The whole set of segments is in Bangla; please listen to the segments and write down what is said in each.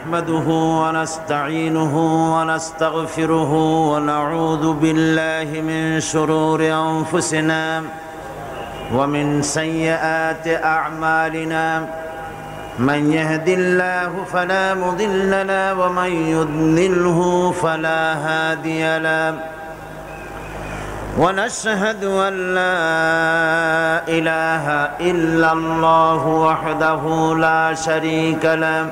نحمده ونستعينه ونستغفره ونعوذ بالله من شرور أنفسنا ومن سيئات أعمالنا من يهد الله فلا مضل له ومن يضلله فلا هادي له ونشهد أن لا إله إلا الله وحده لا شريك له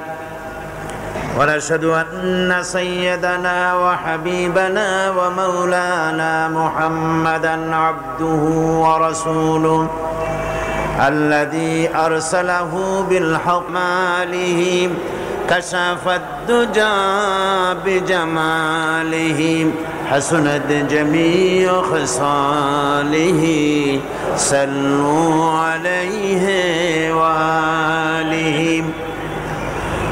ونشهد أن سيدنا وحبيبنا ومولانا محمدا عبده ورسوله الذي أرسله بالحق ماله كشف الدجى بجماله حسنت جميع خصاله صلوا عليه وآله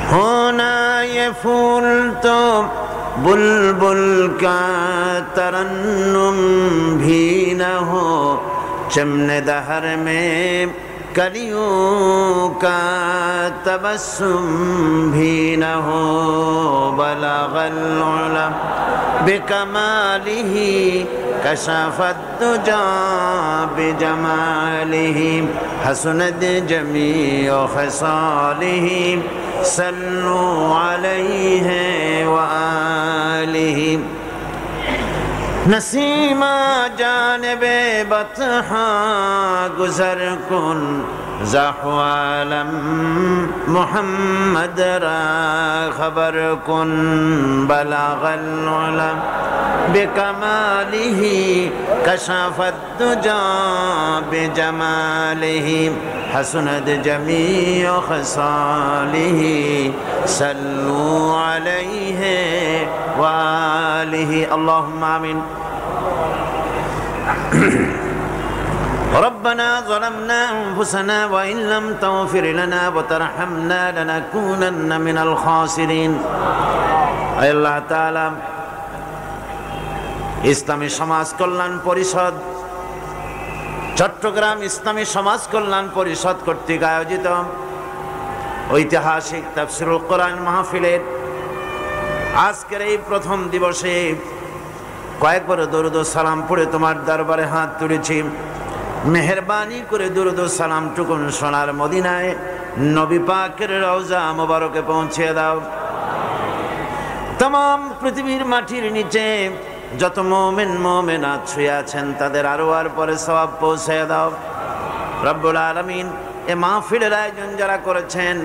होना ये फूल तो बुलबुल का तरन्नुम भी न हो चमने दहर में कलियों का तबस्सुम भी न हो बलगल उलम बिकमालिही कशफत दुजा बिजमालिही हसनत जमीअ खसालिही सल्लु अलैहि व आलिही नसीमा जानबे बतहा गुजर कुन ज़हवालम मुहम्मद रा खबर कुन बलगल उलम बिकमालिही कशफत दुजा बिजमालिही हसनत जमीअ खसालिही सल्लु अलैहि व आलिही अल्लाहुम्मा आमीन रब्बना ज़लमना अनफुसना व इन लम तग़फिर लना व तरहमना लनकूनन्न मिनल खासिरीन। आय अल्लाह ताआला इस्लामी समाज कल्याण परिषद चट्टग्राम इस्लामी समाज कल्याण परिषद कर्तृक आयोजित ऐतिहासिक ताफसीरुल कुरान महफिलेर आजकेर এই प्रथम दिवसे কয়েকবার দরুদ ও সালাম পড়ে তোমার দরবারে হাত তুলেছি। মেহেরবানি করে দরুদ ও সালাম টুকুন সোনার মদিনায় নবী পাকের রওজা মোবারকে পৌঁছে দাও। तमाम পৃথিবীর মাটির নিচে যত মুমিন মুমিনাত শুয়ে আছেন তাদের আরওয়ার পরে সওয়াব পৌঁছে দাও রব্বুল আলামিন। এই মাহফিলের আয়োজন যারা করেছেন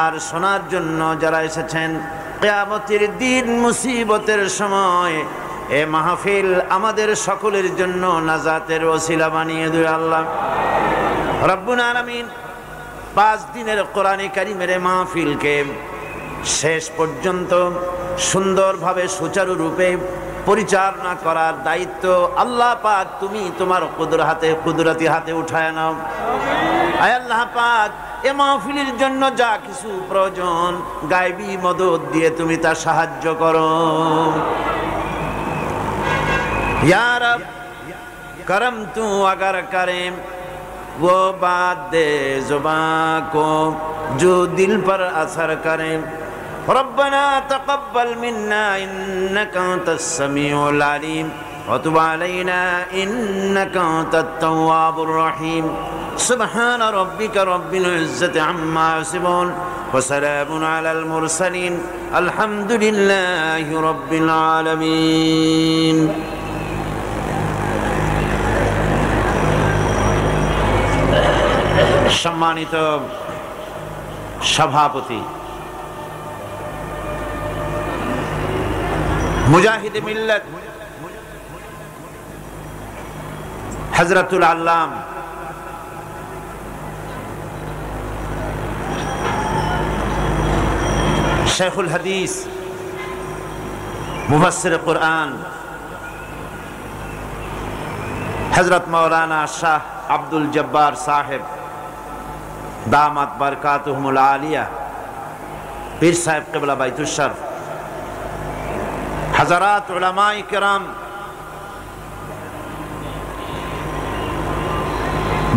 আর শোনার জন্য যারা এসেছেন, কিয়ামতের দিন মুসিবতের সময় এ মাহফিল আমাদের সকলের জন্য নাজাতের ওসিলা বানিয়ে দিও আল্লাহ রব্বুল আলামিন। 5 দিনের কোরআনে কারীমের মাহফিলকে শেষ পর্যন্ত সুন্দরভাবে সুচারু রূপে পরিচালনা করার দায়িত্ব আল্লাহ পাক তুমি তোমার কুদরতি হাতে উঠায় নাও। আয় আল্লাহ পাক, এ মাহফিলের জন্য যা কিছু প্রয়োজন গায়বী মদদ দিয়ে তুমি তা সাহায্য করো या रब। करम तू अगर करे वो बात दे जुबां को जो दिल पर असर करे। रब्बना तक़ब्बल मिन्ना इन्नका अंतस समीउल अलीम व तुब अलैना इन्नका अंतत तव्वाबुर रहीम। सुब्हान रब्बिका रब्बिल इज्जति अम्मा यसिफून व सलामुन अलल मुरसलीन अल्हम्दुलिल्लाहि रब्बिल आलमीन। সম্মানিত সভাপতি মুজাহিদ মিল্লাত হযরতুল আল্লাম শেখুল হাদিস মুফাসসির কুরআন হযরত মাওলানা শাহ আব্দুল জব্বার সাহেব दामत बरकातुहुमुल आलिया पीर साहेब क़िबला बैतुल शर्फ हज़रात उलमाए किराम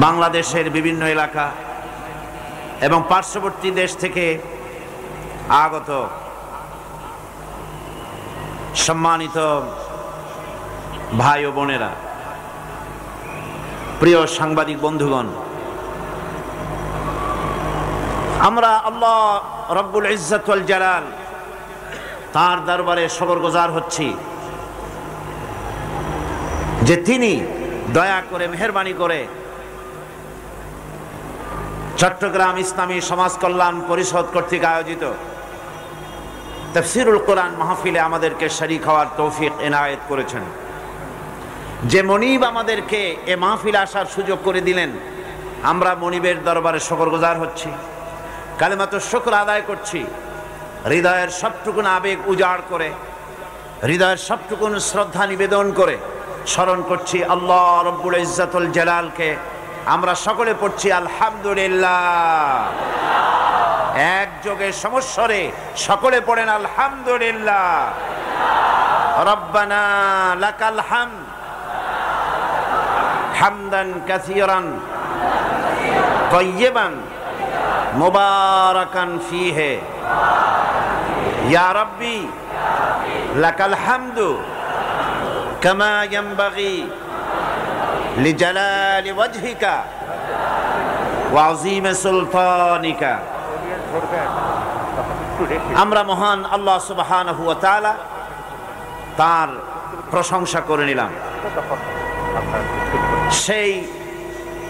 বাংলাদেশের বিভিন্ন এলাকা এবং পার্শ্ববর্তী দেশ থেকে আগত সম্মানিত ভাই ও বোনেরা, প্রিয় সাংবাদিক বন্ধুগণ, আমরা আল্লাহ রব্বুল ইজ্জত ওয়াল জালাল তার দরবারে শুকরগুজার হচ্ছি যে তিনি দয়া করে মেহেরবানি করে চট্টগ্রাম ইসলামী সমাজ কল্যাণ পরিষদ কর্তৃক আয়োজিত তাফসীরুল কোরআন মাহফিলে আমাদেরকে শরীক হওয়ার তৌফিক এনায়েত করেছেন। যে মনিব আমাদেরকে এ মাহফিলে আসার সুযোগ করে দিলেন, আমরা মনিবের দরবারে শুকরগুজার হচ্ছি, কালিমাতুশ শুকর আদায় করছি, হৃদয়ের সবটুকুন আবেগ উজাড় করে, হৃদয়ের সবটুকুন শ্রদ্ধা নিবেদন করে স্মরণ করছি আল্লাহ রব্বুল ইজ্জত ওয়াল জালালকে। আমরা সকলে পড়ছি আলহামদুলিল্লাহ, একযোগে সমস্বরে সকলে পড়েন আলহামদুলিল্লাহ। রব্বানা লাকাল হামদ হামদান কাসীরান তাইয়িবান মুবারাকান ফীহি ইয়া রাব্বি লাকাল হামদু কামা ইয়ানবাগি লিজালালি ওয়াজহিকা ওয়া আযীমি সুলতানিকা। আমরা মহান আল্লাহ সুবহানাহু ওয়া তাআলা তার প্রশংসা করে নিলাম। সেই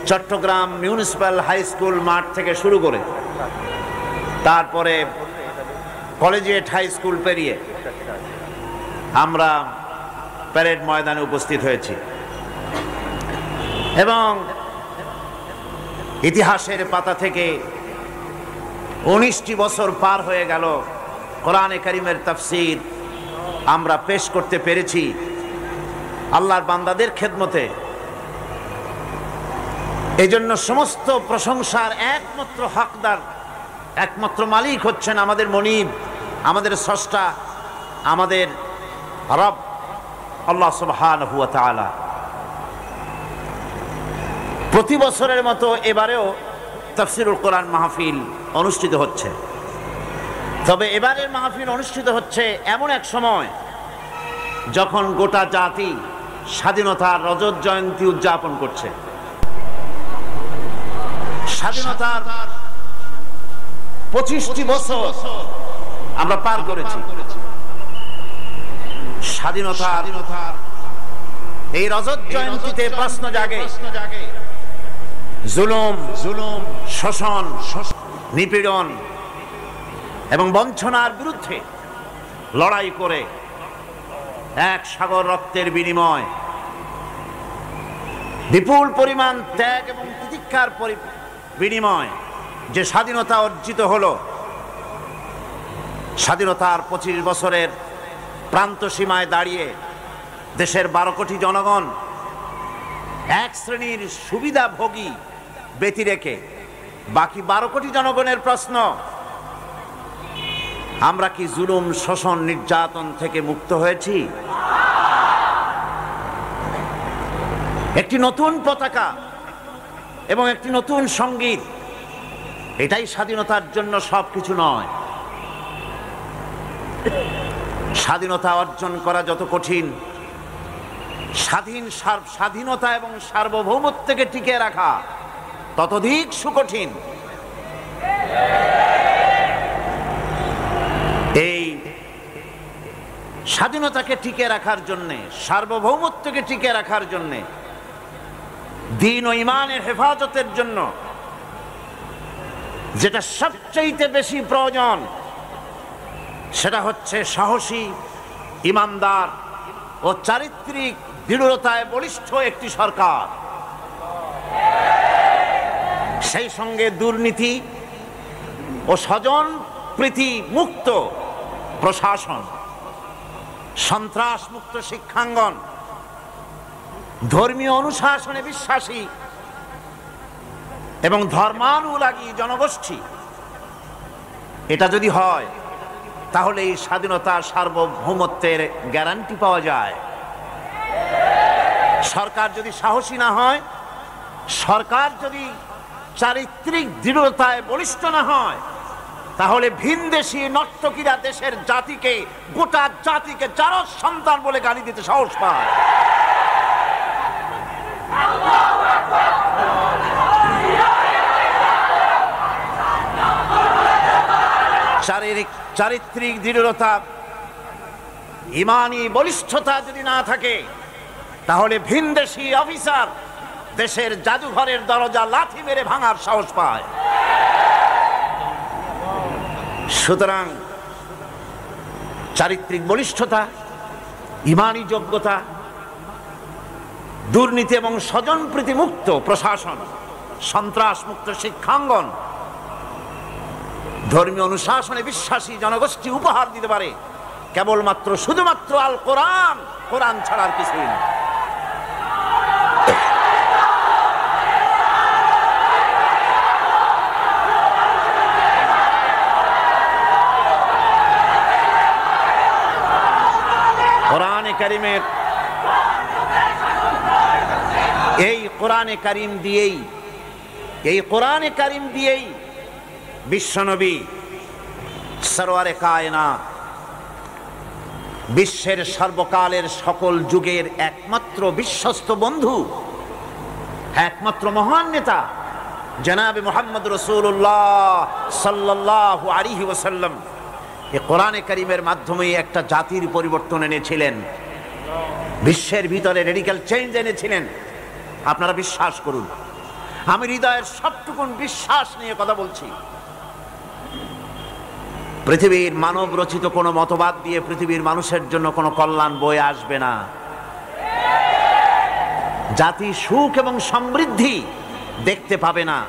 চট্টগ্রাম মিউনিসিপ্যাল হাই স্কুল মাঠ থেকে শুরু করে তারপরে কলেজিয়েট হাই স্কুল পেরিয়ে আমরা প্যারেড ময়দানে উপস্থিত হয়েছি এবং ইতিহাসের পাতা থেকে 19টি বছর পার হয়ে গেল, কোরআনে কারীমের তাফসীর আমরা পেশ করতে পেরেছি আল্লাহর বান্দাদের খেদমতে। এই জন্য সমস্ত প্রশংসার একমাত্র হকদার, একমাত্র মালিক হচ্ছেন আমাদের মনিব, আমাদের স্রষ্টা, আমাদের রব আল্লাহ সুবহানাহু ওয়া তাআলা। প্রতি বছরের মতো এবারেও তাফসীরুল কোরআন মাহফিল অনুষ্ঠিত হচ্ছে। তবে এবারের মাহফিল অনুষ্ঠিত হচ্ছে এমন এক সময় যখন গোটা জাতি স্বাধীনতার রজত জয়ন্তী উদযাপন করছে। স্বাধীনতার 25টি বছর আমরা পার করেছি। স্বাধীনতার এই রজত জয়ন্তীতে প্রশ্ন জাগে জুলুম, শোষণ, নিপীড়ন এবং বঞ্চনার বিরুদ্ধে লড়াই করে এক সাগর রক্তের বিনিময় বিপুল পরিমাণ ত্যাগ এবং তিতিক্ষার বিনিময় যে স্বাধীনতা অর্জিত হলো, স্বাধীনতার 25 বছরের প্রান্ত সীমায় দাঁড়িয়ে দেশের 12 কোটি জনগণ এক শ্রেণীর সুবিধাভোগী ব্যতি রেখে বাকি 12 কোটি জনগণের প্রশ্ন, আমরা কি জুলুম, শোষণ, নির্যাতন থেকে মুক্ত হয়েছি? একটি নতুন পতাকা এবং একটি নতুন সঙ্গীত, এটাই স্বাধীনতার জন্য সবকিছু নয়। স্বাধীনতা অর্জন করা যত কঠিন, স্বাধীনতা এবং সার্বভৌমত্বকে টিকে রাখা ততোধিক সুকঠিন। এই স্বাধীনতাকে টিকে রাখার জন্যে, সার্বভৌমত্বকে টিকে রাখার জন্যে, দ্বীন ও ঈমানের হেফাজতের জন্য যেটা সবচেয়ে বেশি প্রয়োজন সেটা হচ্ছে সাহসী, ঈমানদার ও চারিত্রিক দৃঢ়তায় বলিষ্ঠ একটি সরকার। সেই সঙ্গে দুর্নীতি ও স্বজন প্রীতি মুক্ত প্রশাসন, সন্ত্রাস মুক্ত শিক্ষাঙ্গন, ধর্মীয় অনুশাসনে বিশ্বাসী এবং ধর্মানুরাগী জনগোষ্ঠী। এটা যদি হয় তাহলে এই স্বাধীনতার সার্বভৌমত্বের গ্যারান্টি পাওয়া যায়। সরকার যদি সাহসী না হয়, সরকার যদি চারিত্রিক দৃঢ়তায় বলিষ্ঠ না হয়, তাহলে ভিনদেশী নর্তকীরা দেশের জাতিকে, গোটা জাতিকে জারজ সন্তান বলে গালি দিতে সাহস পায়। চারিত্রিক দৃঢ়তা, ইমানি বলিষ্ঠতা যদি না থাকে, তাহলে ভিনদেশী অফিসার দেশের জাদুঘরের দরজা লাথি মেরে ভাঙার সাহস পায়। সুতরাং চারিত্রিক বলিষ্ঠতা, ইমানি যোগ্যতা, দুর্নীতি এবং স্বজনপ্রীতি মুক্ত প্রশাসন, সন্ত্রাস মুক্ত শিক্ষাঙ্গন, ধর্মীয় অনুশাসনে বিশ্বাসী জনগোষ্ঠী উপহার দিতে পারে কেবলমাত্র শুধুমাত্র আল কোরআন, কোরআন ছাড়ার কিছুই না। কোরআনে কারিমের এই কোরআনে কারিম দিয়েই বিশ্বনবী সরওয়ারে কায়নাত, বিশ্বের সর্বকালের সকল যুগের একমাত্র বিশ্বস্ত বন্ধু, একমাত্র মহান নেতা জনাবে মুহাম্মদ রাসূলুল্লাহ সাল্লাল্লাহু আলাইহি ওয়াসাল্লাম এই কোরআনে কারিমের মাধ্যমে একটা জাতির পরিবর্তন এনেছিলেন, বিশ্বের ভিতরে রেডিক্যাল চেঞ্জ এনেছিলেন। আপনারা বিশ্বাস করুন, আমি হৃদয়ের সবটুকুন বিশ্বাস নিয়ে কথা বলছি। পৃথিবীর মানব রচিত কোনো মতবাদ দিয়ে পৃথিবীর মানুষের জন্য কোনো কল্যাণ বয়ে আসবে না। জাতি সুখ এবং সমৃদ্ধি দেখতে পাবে না।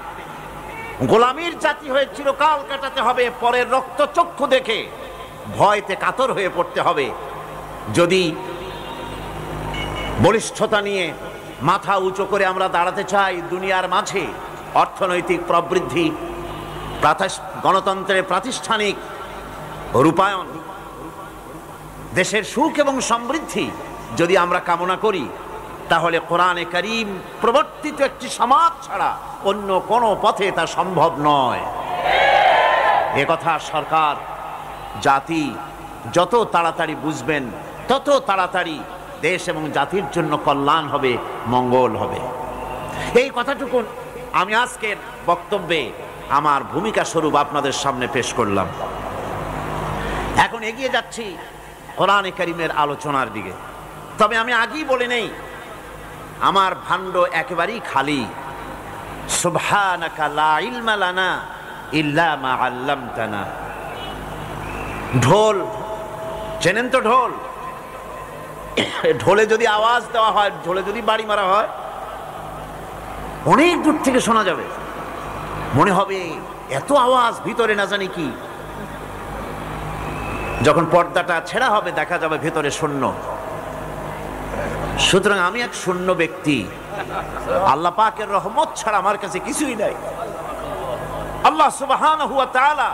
গোলামীর জাতি হয়ে চিরকাল কাটাতে হবে, পরের রক্তচক্ষু দেখে ভয়তে কাতর হয়ে পড়তে হবে। যদি বলিষ্ঠতা নিয়ে মাথা উঁচু করে আমরা দাঁড়াতে চাই দুনিয়ার মাঝে, অর্থনৈতিক প্রবৃদ্ধি, গণতন্ত্রের প্রাতিষ্ঠানিক রূপায়ণ, দেশের সুখ এবং সমৃদ্ধি যদি আমরা কামনা করি, তাহলে কোরআনে কারীম প্রবর্তিত একটি সমাজ ছাড়া অন্য কোনো পথে তা সম্ভব নয়। একথা সরকার, জাতি যত তাড়াতাড়ি বুঝবেন, তত তাড়াতাড়ি দেশ এবং জাতির জন্য কল্যাণ হবে, মঙ্গল হবে। এই কথাটুকু আমি আজকের বক্তব্যে আমার ভূমিকা স্বরূপ আপনাদের সামনে পেশ করলাম। এখন এগিয়ে যাচ্ছি কোরআনে কারীমের আলোচনার দিকে। তবে আমি আগেই বলে নেই, আমার ভাণ্ড একেবারেই খালি। সুবহানাকা লা ইলমা লানা ইল্লা মা আল্লামতানা। ঢোল চেনেন তো? ঢোল, ঢোলে যদি আওয়াজ দেওয়া হয়, ঢোলে যদি বাড়ি মারা হয়, অনেক দূর থেকে শোনা যাবে, মনে হবে এত আওয়াজ, ভিতরে না জানি কি। যখন পর্দাটা ছেঁড়া হবে দেখা যাবে ভেতরে শূন্য। সুতরাং আমি এক শূন্য ব্যক্তি, আল্লাহ পাকের রহমত ছাড়া আমার কাছে কিছুই নাই। আল্লাহ সুবহানাহু ওয়া তাআলা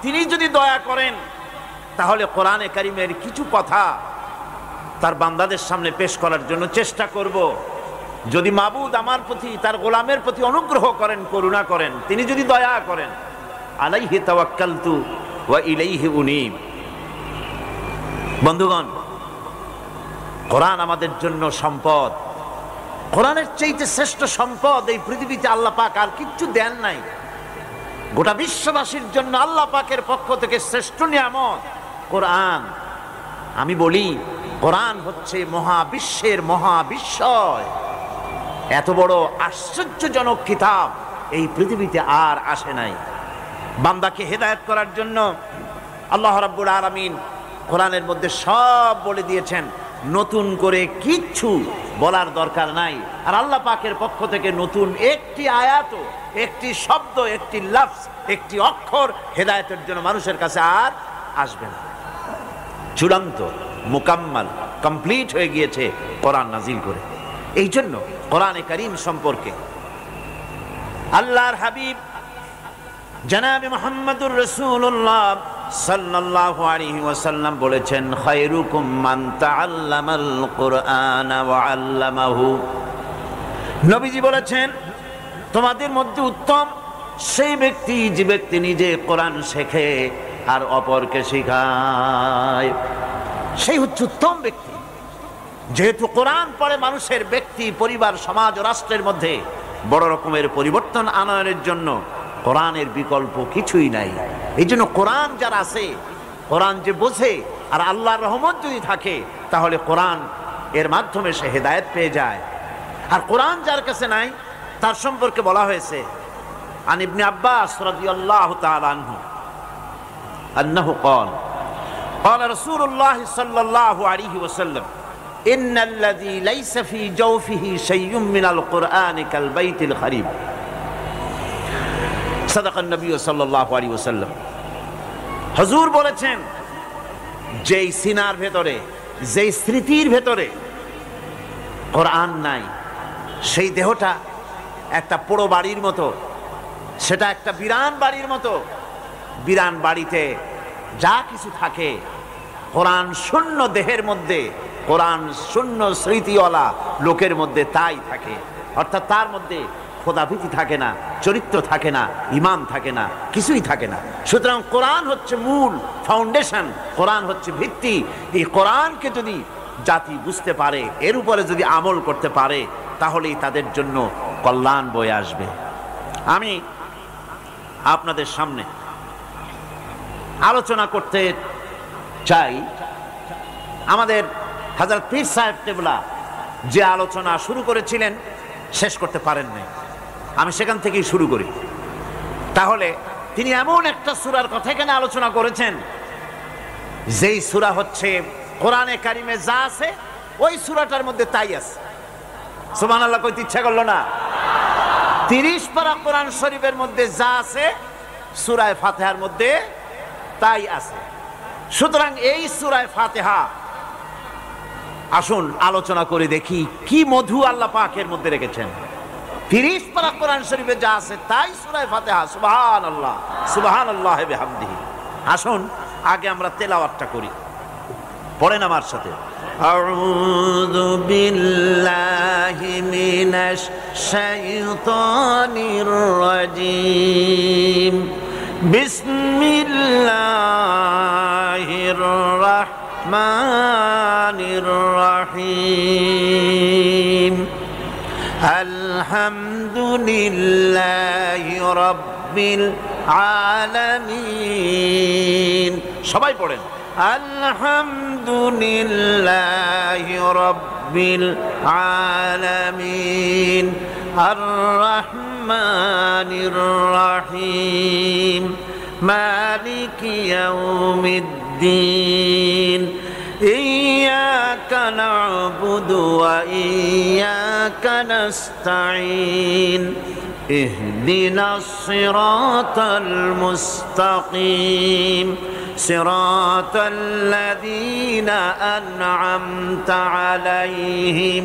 তিনি যদি দয়া করেন, তাহলে কোরআনে কারীমের কিছু কথা তার বান্দাদের সামনে পেশ করার জন্য চেষ্টা করব। যদি মাবুদ আমার প্রতি, তার গোলামের প্রতি অনুগ্রহ করেন, করুণা করেন, তিনি যদি দয়া করেন। আলাইহি তাওয়াক্কালতু ওয়া ইলাইহি উনীব। বন্ধুগণ, কোরআন আমাদের জন্য সম্পদ। কোরআনের চাইতে শ্রেষ্ঠ সম্পদ এই পৃথিবীতে আল্লাহ পাক আর কিচ্ছু দেন নাই। গোটা বিশ্ববাসীর জন্য আল্লাহ পাকের পক্ষ থেকে শ্রেষ্ঠ নিয়ামত কোরআন। আমি বলি, কোরআন হচ্ছে মহাবিশ্বের মহাবিস্ময়। এত বড় আশ্চর্যজনক কিতাব এই পৃথিবীতে আর আসে নাই। বান্দাকে হেদায়েত করার জন্য আল্লাহ রাব্বুল আলামিন কোরআনের মধ্যে সব বলে দিয়েছেন, নতুন করে কিচ্ছু বলার দরকার নাই। আর আল্লাহ পাকের পক্ষ থেকে নতুন একটি আয়াত, একটি শব্দ, একটি লফজ, একটি অক্ষর হেদায়েতের জন্য মানুষের কাছে আর আসবে না। চূড়ান্ত, মুকাম্মাল, কমপ্লিট হয়ে গিয়েছে কোরআন নাজিল করে। এই জন্য কোরআনে কারীম সম্পর্কে আল্লাহর হাবিব জনাবে মুহাম্মদুর রাসূলুল্লাহ সাল্লাল্লাহু আলাইহি ওয়াসাল্লাম বলেছেন, খায়রুকুম মান তাআল্লামাল কুরআনা ওয়া আল্লামাহু। নবীজি বলেছেন, তোমাদের মধ্যে উত্তম সেই ব্যক্তি যে ব্যক্তি নিজে কোরআন শেখে আর অপরকে শেখায়, সেই হচ্ছে উত্তম ব্যক্তি। যেহেতু কোরআন পড়ে মানুষের ব্যক্তি, পরিবার, সমাজ ও রাষ্ট্রের মধ্যে বড় রকমের পরিবর্তন আনয়নের জন্য কোরআনের বিকল্প কিছুই নাই। এই জন্য কোরআন যারা আছে, কোরআন যে বোঝে আর আল্লাহর রহমত যদি থাকে, তাহলে কোরআন এর মাধ্যমে সে হেদায়েত পেয়ে যায়। আর কোরআন যার কাছে নাই, তার সম্পর্কে বলা হয়েছে আন ইবনে আব্বাস রাদিয়াল্লাহু তাআলা আনহু আন্নাহু قال قال رسول الله صلى الله عليه وسلم إن الذي ليس في جوفه شيء من القرآن كالبيت الخريب صدق النبي صلى الله عليه وسلم। হুজুর বলেছেন, যেই সিনার ভেতরে, যেই স্মৃতির ভেতরে কোরআন নাই, সেই দেহটা একটা পোড়ো বাড়ির মতো, সেটা একটা বিরান বাড়ির মতো। বিরান বাড়িতে যা কিছু থাকে, কোরআন শূন্য দেহের মধ্যে, কোরআন শূন্য স্মৃতিওয়ালা লোকের মধ্যে তাই থাকে। অর্থাৎ তার মধ্যে খোদাভীতি থাকে না, চরিত্র থাকে না, ঈমান থাকে না, কিছুই থাকে না। সুতরাং কোরআন হচ্ছে মূল, ফাউন্ডেশন, কোরআন হচ্ছে ভিত্তি। এই কোরআনকে যদি জাতি বুঝতে পারে, এর উপরে যদি আমল করতে পারে, তাহলেই তাদের জন্য কল্যাণ বয়ে আসবে। আমি আপনাদের সামনে আলোচনা করতে চাই আমাদের হযরত পীর সাহেব কেবলা যে আলোচনা শুরু করেছিলেন, শেষ করতে পারেন নাই। আমি সেখান থেকেই শুরু করি। তাহলে তিনি এমন একটা সূরার কথা এখানে আলোচনা করেছেন, যেই সূরা হচ্ছে কোরআনে কারিমে যা আছে ওই সূরাটার মধ্যে তাই আছে। সুবহানাল্লাহ কইতে ইচ্ছা করলো না? 30 পারা কোরআন শরীফের মধ্যে যা আছে সূরা ফাতিহার মধ্যে তাই আছে। সুতরাং এই সূরা ফাতিহা আসুন আলোচনা করে দেখি কি মধু আল্লাহ পাকের মধ্যে রেখেছেন। 30 পারা কোরআন শরীফে যা আছে তাই সূরা ফাতিহা। সুবহানাল্লাহ, সুবহানাল্লাহ বিহামদিহি। আসুন আগে আমরা তেলাওয়াতটা করি, পড়েন আমার সাথে। আউযু বিল্লাহি মিনাশ শাইতানির রাজীম। বিসমিল্লাহির রাহমানির রহিম। আলহামদুলিল্লাহি রাব্বিল আলামিন। সবাই পড়েন আলহামদুলিল্লাহি রাব্বিল আলামিন আর রহমানির রহিম মালিকি ইয়াউমিদ্দিন ইয়্যাকা না'বুদু ওয়া ইয়্যাকা নাস্তাঈন ইহদিনাস সিরাতাল মুস্তাকিম সিরাতাল লাযীনা আন'আমতা আলাইহিম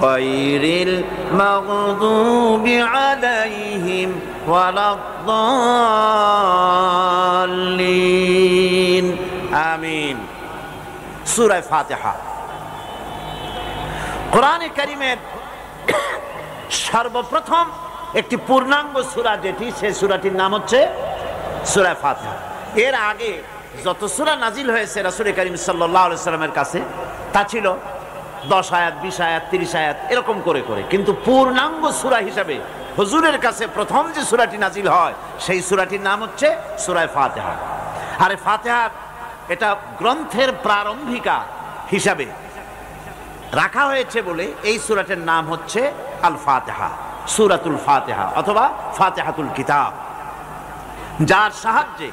গায়রিল মাগদুবি আলাইহিম ওয়ালাদ-দাল্লিন। আমিন। সূরা ফাতিহা কোরআনে কারীমের সর্বপ্রথম একটি পূর্ণাঙ্গ সূরা, যেটি সেই সূরাটির নাম হচ্ছে সূরা ফাতিহা। এর আগে যত সূরা নাজিল হয়েছে রাসূল করিম সাল্লাল্লাহু আলাইহি সাল্লামের কাছে, তা ছিল 10 আয়াত, 20 আয়াত, 30 আয়াত, এরকম করে করে। কিন্তু পূর্ণাঙ্গ সূরা হিসাবে হুজুরের কাছে প্রথম যে সূরাটি নাজিল হয়, সেই সূরাটির নাম হচ্ছে সূরা ফাতিহা। আর ফাতিহা এটা গ্রন্থের প্রারম্ভিকা হিসাবে রাখা হয়েছে বলে এই সূরাটির নাম হচ্ছে আল ফাতিহা, সূরাতুল ফাতিহা অথবা ফাতিহাতুল কিতাব। যার সাহায্যে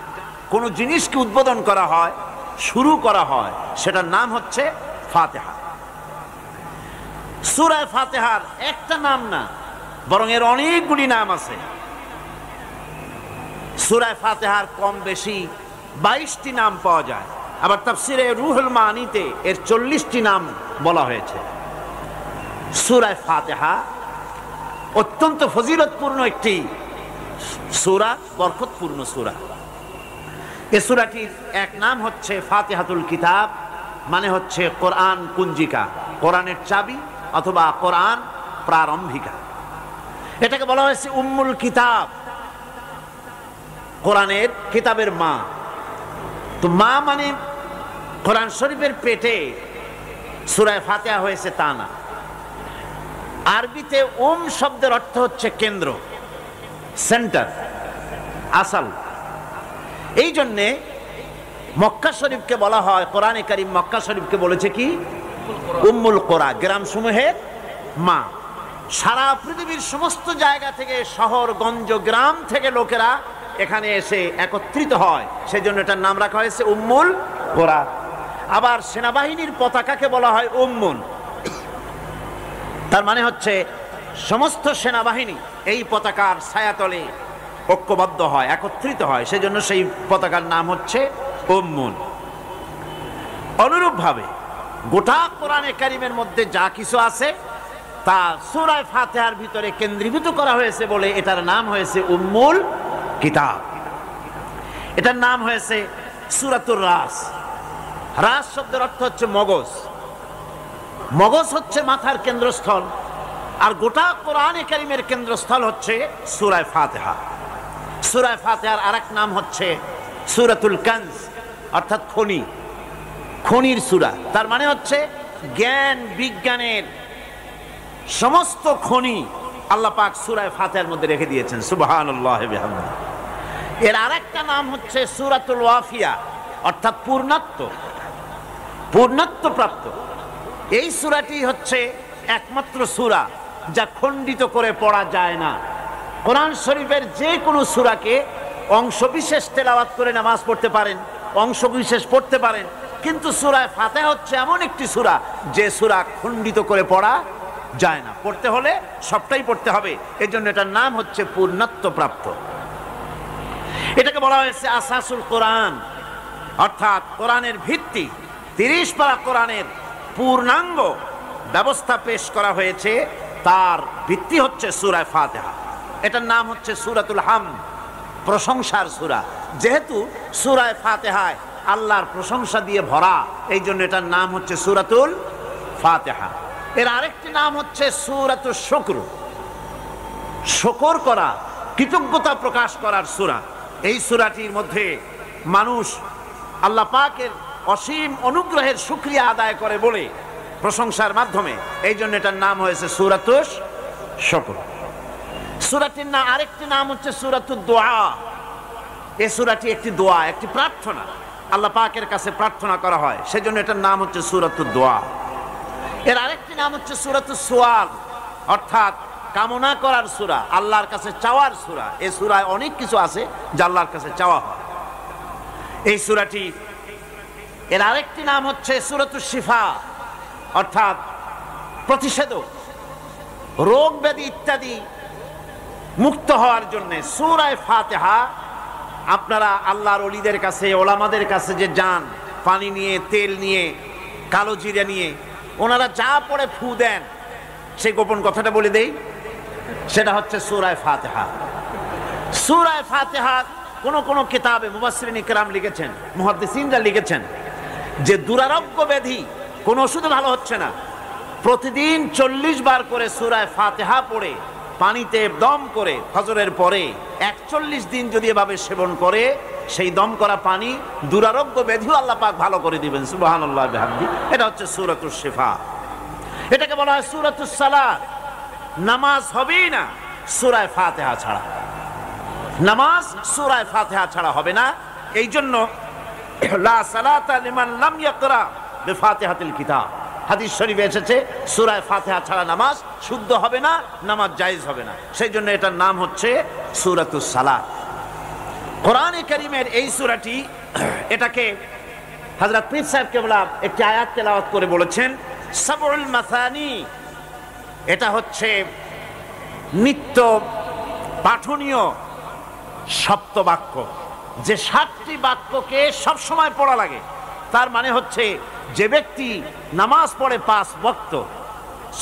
কোনো জিনিসকে উদ্বোধন করা হয়, শুরু করা হয়, সেটার নাম হচ্ছে ফাতিহা। সূরা ফাতিহার একটা নাম না, বরং এর অনেকগুলি নাম আছে। সূরা ফাতিহার কম বেশি 22টি নাম পাওয়া যায়। আবার তাফসিরে রুহুল মানিতে এর 40টি নাম বলা হয়েছে। সূরা ফাতিহা অত্যন্ত ফজিলতপূর্ণ একটি সূরা, বরকতপূর্ণ সূরা। এই সূরাটির এক নাম হচ্ছে ফাতিহাতুল কিতাব, মানে হচ্ছে কোরআন কুঞ্জিকা, কোরআনের চাবি অথবা কোরআন প্রারম্ভিকা। এটাকে বলা হয়েছে উম্মুল কিতাব। কোরআনের কিতাবের মা। তো মা মানে কোরআন শরীফের পেটে সূরা ফাতিহা হয়েছে তা না। আরবিতে শব্দের অর্থ হচ্ছে কেন্দ্র, সেন্টার, আসল। এই জন্যে মক্কা শরীফকে বলা হয়, কোরআনে কারীম মক্কা শরীফকে বলেছে কি? উম্মুল কোরা, গ্রাম সমূহের মা। সারা পৃথিবীর সমস্ত জায়গা থেকে, শহরগঞ্জ, গ্রাম থেকে লোকেরা এখানে এসে একত্রিত হয়, সেজন্য এটার নাম রাখা হয়েছে উম্মুল কোরা। আবার সেনাবাহিনীর পতাকাকে বলা হয় উম্মুন, তার মানে হচ্ছে সমস্ত সেনাবাহিনী এই পতাকার ছায়াতলে ঐক্যবদ্ধ হয়, একত্রিত হয়, সেজন্য সেই পতাকার নাম হচ্ছে উম্মুন। অনুরূপভাবে গোটা কোরআনে কারীমের মধ্যে যা কিছু আছে তা সূরা ফাতিহার ভিতরে কেন্দ্রীভূত করা হয়েছে বলে এটার নাম হয়েছে উম্মুল কিতাব। এটার নাম হয়েছে সূরাতুর রাস। রাস শব্দের অর্থ হচ্ছে মগজ। মগজ হচ্ছে মাথার কেন্দ্রস্থল, আর গোটা কোরআনে কারীমের কেন্দ্রস্থল হচ্ছে সূরা ফাতিহা। সূরা ফাতিহার আরেক নাম হচ্ছে সূরাতুল কানজ, অর্থাৎ খনি, খনির সূরা। তার মানে হচ্ছে জ্ঞান বিজ্ঞানের সমস্ত খনি আল্লাহ পাক সূরা ফাতিহার মধ্যে রেখে দিয়েছেন। সুবহানাল্লাহি ওয়া বিহামদিহি। এর আরেকটা নাম হচ্ছে সূরাতুল ওয়াফিয়া, অর্থাৎ পূর্ণত্ব প্রাপ্ত। এই সূরাটি হচ্ছে একমাত্র সূরা যা খণ্ডিত করে পড়া যায় না। কোরআন শরীফের যে কোনো সূরাকে অংশবিশেষ তেলাওয়াত করে নামাজ পড়তে পারেন, অংশবিশেষ পড়তে পারেন, কিন্তু সূরা ফাতিহা হচ্ছে এমন একটি সূরা যে সূরা খণ্ডিত করে পড়া যায় না। পড়তে হলে সবটাই পড়তে হবে, এজন্য এটার নাম হচ্ছে পূর্ণত্ব প্রাপ্ত। এটাকে বলা হয়েছে আসাসুল কোরআন, অর্থাৎ কোরআনের ভিত্তি। 30 পারা কোরআনের পূর্ণাঙ্গ ব্যবস্থা পেশ করা হয়েছে, তার ভিত্তি হচ্ছে সূরা ফাতিহা। এটার নাম হচ্ছে সূরাতুল হামদ, প্রশংসার সূরা। যেহেতু সূরা ফাতিহায় আল্লাহর প্রশংসা দিয়ে ভরা, এই জন্য এটার নাম হচ্ছে সূরাতুল ফাতিহা। এর আরেকটি নাম হচ্ছে সূরাতুশ শুকর, শুকর করা, কৃতজ্ঞতা প্রকাশ করার সূরা। এই সূরাটির মধ্যে মানুষ আল্লাহ পাকের অসীম অনুগ্রহের শুকরিয়া আদায় করে বলে প্রশংসার মাধ্যমে, এই জন্য এটার নাম হয়েছে সূরাতুশ শুকর। সূরাটির না আরেকটি নাম হচ্ছে সূরাতুদ দোয়া। এই সূরাটি একটি দোয়া, একটি প্রার্থনা, আল্লাহ পাকের কাছে প্রার্থনা করা হয়, সেজন্য এটার নাম হচ্ছে সূরাতুদ দোয়া। এর আরেকটি নাম হচ্ছে সূরাতুস সুয়াল, অর্থাৎ কামনা করার সূরা, আল্লাহর কাছে চাওয়ার সূরা। এই সূরায় অনেক কিছু আছে যা আল্লাহর কাছে চাওয়া হয়। এই সূরাটি, এর আরেকটি নাম হচ্ছে সূরাতুশ শিফা, অর্থাৎ প্রতিষেধক, রোগ ব্যাধি ইত্যাদি মুক্ত হওয়ার জন্য। সূরা ফাতিহা আপনারা আল্লাহর ওলিদের কাছে, ওলামাদের কাছে যে যান, পানি নিয়ে, তেল নিয়ে, কালো জিরা নিয়ে, ওনারা যা পড়ে ফু দেন, সেই গোপন কথাটা বলে দেই, সেটা হচ্ছে সূরা ফাতিহা। সূরা ফাতিহা কোন কিতাবে মুফাসসিরিন ইকরাম লিখেছেন, মুহাদ্দিসিনরা লিখেছেন যে দুরারোগ্য ব্যাধি, কোন ওষুধে ভালো হচ্ছে না, প্রতিদিন 40 বার করে সূরা ফাতিহা পড়ে পানিতে দম করে ফজরের পরে 41 দিন যদি এভাবে সেবন করে, সেই দম করা পানি দুরারোগ্য ব্যাধিও আল্লাহ পাক ভালো করে দিবেন। সুবহানাল্লাহ ওয়া বিহামদিহি। এটা হচ্ছে সূরাতুশ শিফা। এটাকে বলা হয় সূরাতুস সালাত। নামাজ হবেই না সূরা ফাতিহা ছাড়া, নামাজ সূরা ফাতিহা ছাড়া হবে না। এই জন্য লা সালাতা লিমান লাম ইয়াকরা বিফাতিহাতিল কিতাব, হাদিস শরীফে এসেছে সূরা ফাতিহা ছাড়া নামাজ শুদ্ধ হবে না, নামাজ জায়েজ হবে না। সেই জন্য এটার নাম হচ্ছে সূরাতুস সালাত। কোরআনে কারীমের এই সূরাটি, এটাকে হযরত পীর সাহেব কেবলা একটি আয়াত তেলাওয়াত করে বলেছেন সাবউল মাসানি। এটা হচ্ছে নিত্য পাঠনীয় সপ্তবাক্য, যে 7টি বাক্যকে সবসময় পড়া লাগে। তার মানে হচ্ছে যে ব্যক্তি নামাজ পড়ে 5 ওয়াক্ত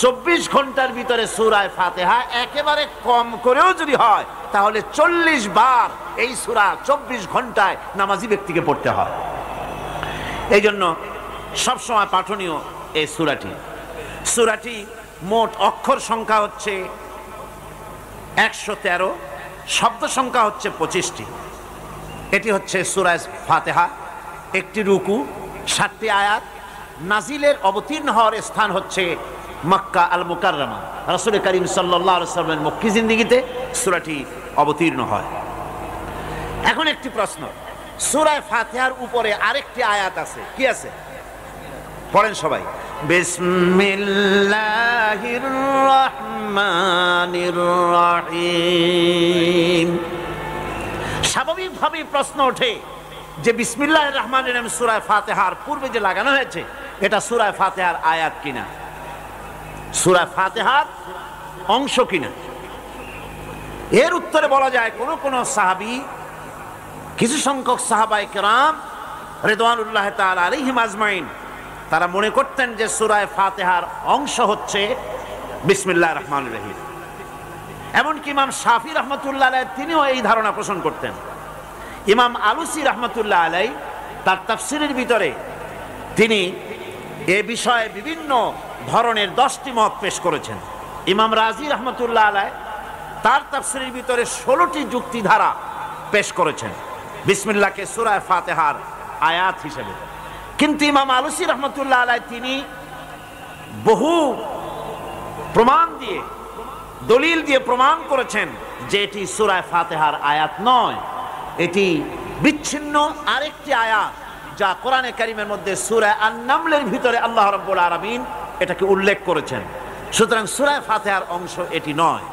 24 ঘন্টার ভিতরে সূরা ফাতিহা একেবারে কম করেও যদি হয়, তাহলে 40 বার এই সূরা 24 ঘন্টায় নামাজি ব্যক্তিকে পড়তে হয়। এই জন্য সবসময় পাঠনীয় এই সূরাটি। সূরাটি মোট অক্ষর সংখ্যা হচ্ছে 113, শব্দ সংখ্যা হচ্ছে 25টি। এটি হচ্ছে সূরা ফাতিহা, একটি রুকু, 7টি আয়াত। নাজিলের অবতীর্ণ হওয়ার স্থান হচ্ছে মক্কা আল মুকাররমা। রাসূল করিম সাল্লাল্লাহু আলাইহি ওয়াসাল্লামের মক্কি জিন্দেগিতে সূরাটি অবতীর্ণ হয়। এখন একটি প্রশ্ন, সূরা ফাতিহার উপরে আরেকটি আয়াত আছে, কি আছে? পড়েন সবাই, বিসমিল্লাহির রহমানির রহিম। স্বাভাবিকভাবেই প্রশ্ন ওঠে যে বিসমিল্লাহির রহমানির রহিম সূরা ফাতিহার পূর্বে যে লাগানো হয়েছে, এটা সূরা ফাতিহার আয়াত কিনা, সূরা ফাতিহার অংশ কিনা? এর উত্তরে বলা যায়, কোন কোন সাহাবী, কিছু সংখ্যক সাহাবায়ে কেরাম রিদওয়ানুল্লাহ তাআলা আলাইহিম আজমাইন, তারা মনে করতেন যে সূরা ফাতিহার অংশ হচ্ছে বিসমিল্লাহির রহমানির রহিম। এমনকি ইমাম শাফি রহমতুল্লাহ আলাইহি তিনিও এই ধারণা পোষণ করতেন। ইমাম আলুসি রহমতুল্লাহ আলাইহি তার তাফসিরের ভিতরে তিনি এ বিষয়ে বিভিন্ন ধরনের 10টি মত পেশ করেছেন। ইমাম রাজি রহমতুল্লাহ আলাইহি তার তাফসিরের ভিতরে 16টি যুক্তিধারা পেশ করেছেন বিসমিল্লাহকে সূরা ফাতিহার আয়াত হিসেবে। কিন্তু ইমাম আলুসি রহমতুল্লাহ আলাইহি তিনি বহু প্রমাণ দিয়ে, দলিল দিয়ে প্রমাণ করেছেন যে এটি সূরা ফাতিহার আয়াত নয়, এটি বিচ্ছিন্ন আরেকটি আয়াত, যা কোরআনে কারীমের মধ্যে সূরা আন-নামলের ভিতরে আল্লাহ রাব্বুল আলামিন এটাকে উল্লেখ করেছেন। সুতরাং সূরা ফাতিহার অংশ এটি নয়।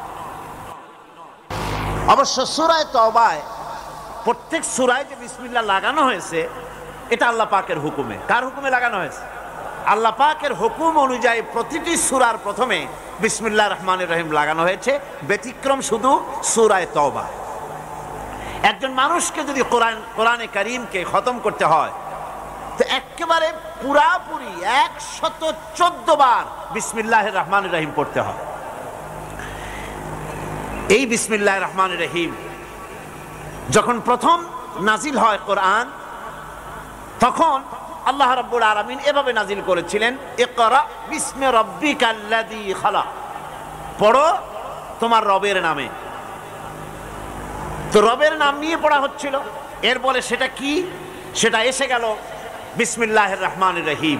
অবশ্য সূরা তাওবায় প্রত্যেক সূরায় যে বিসমিল্লাহ লাগানো হয়েছে, এটা আল্লাহ পাকের হুকুমে। কার হুকুমে লাগানো হয়েছে? আল্লাহ পাকের হুকুম অনুযায়ী প্রতিটি সূরার প্রথমে বিসমিল্লাহির রহমানির রহিম লাগানো হয়েছে, ব্যতিক্রম শুধু সূরা তাওবা। একজন মানুষকে যদি কোরআনে কারীমকে খতম করতে হয়, তো একেবারে পুরাপুরি 114 বার বিসমিল্লাহির রহমানির রহিম পড়তে হয়। এই বিসমিল্লাহির রহমানির রহিম যখন প্রথম নাজিল হয় কোরআন, তখন আল্লাহ রাব্বুল আলামিন এভাবে নাজিল করেছিলেন, ইকরা বিসমি রাব্বিকাল্লাযী খালাক, পড়ো তোমার রবের নামে। তো রবের নাম নিয়ে পড়া হচ্ছিল। এরপরে সেটা কি? সেটা এসে গেল বিসমিল্লাহির রহমানির রহিম।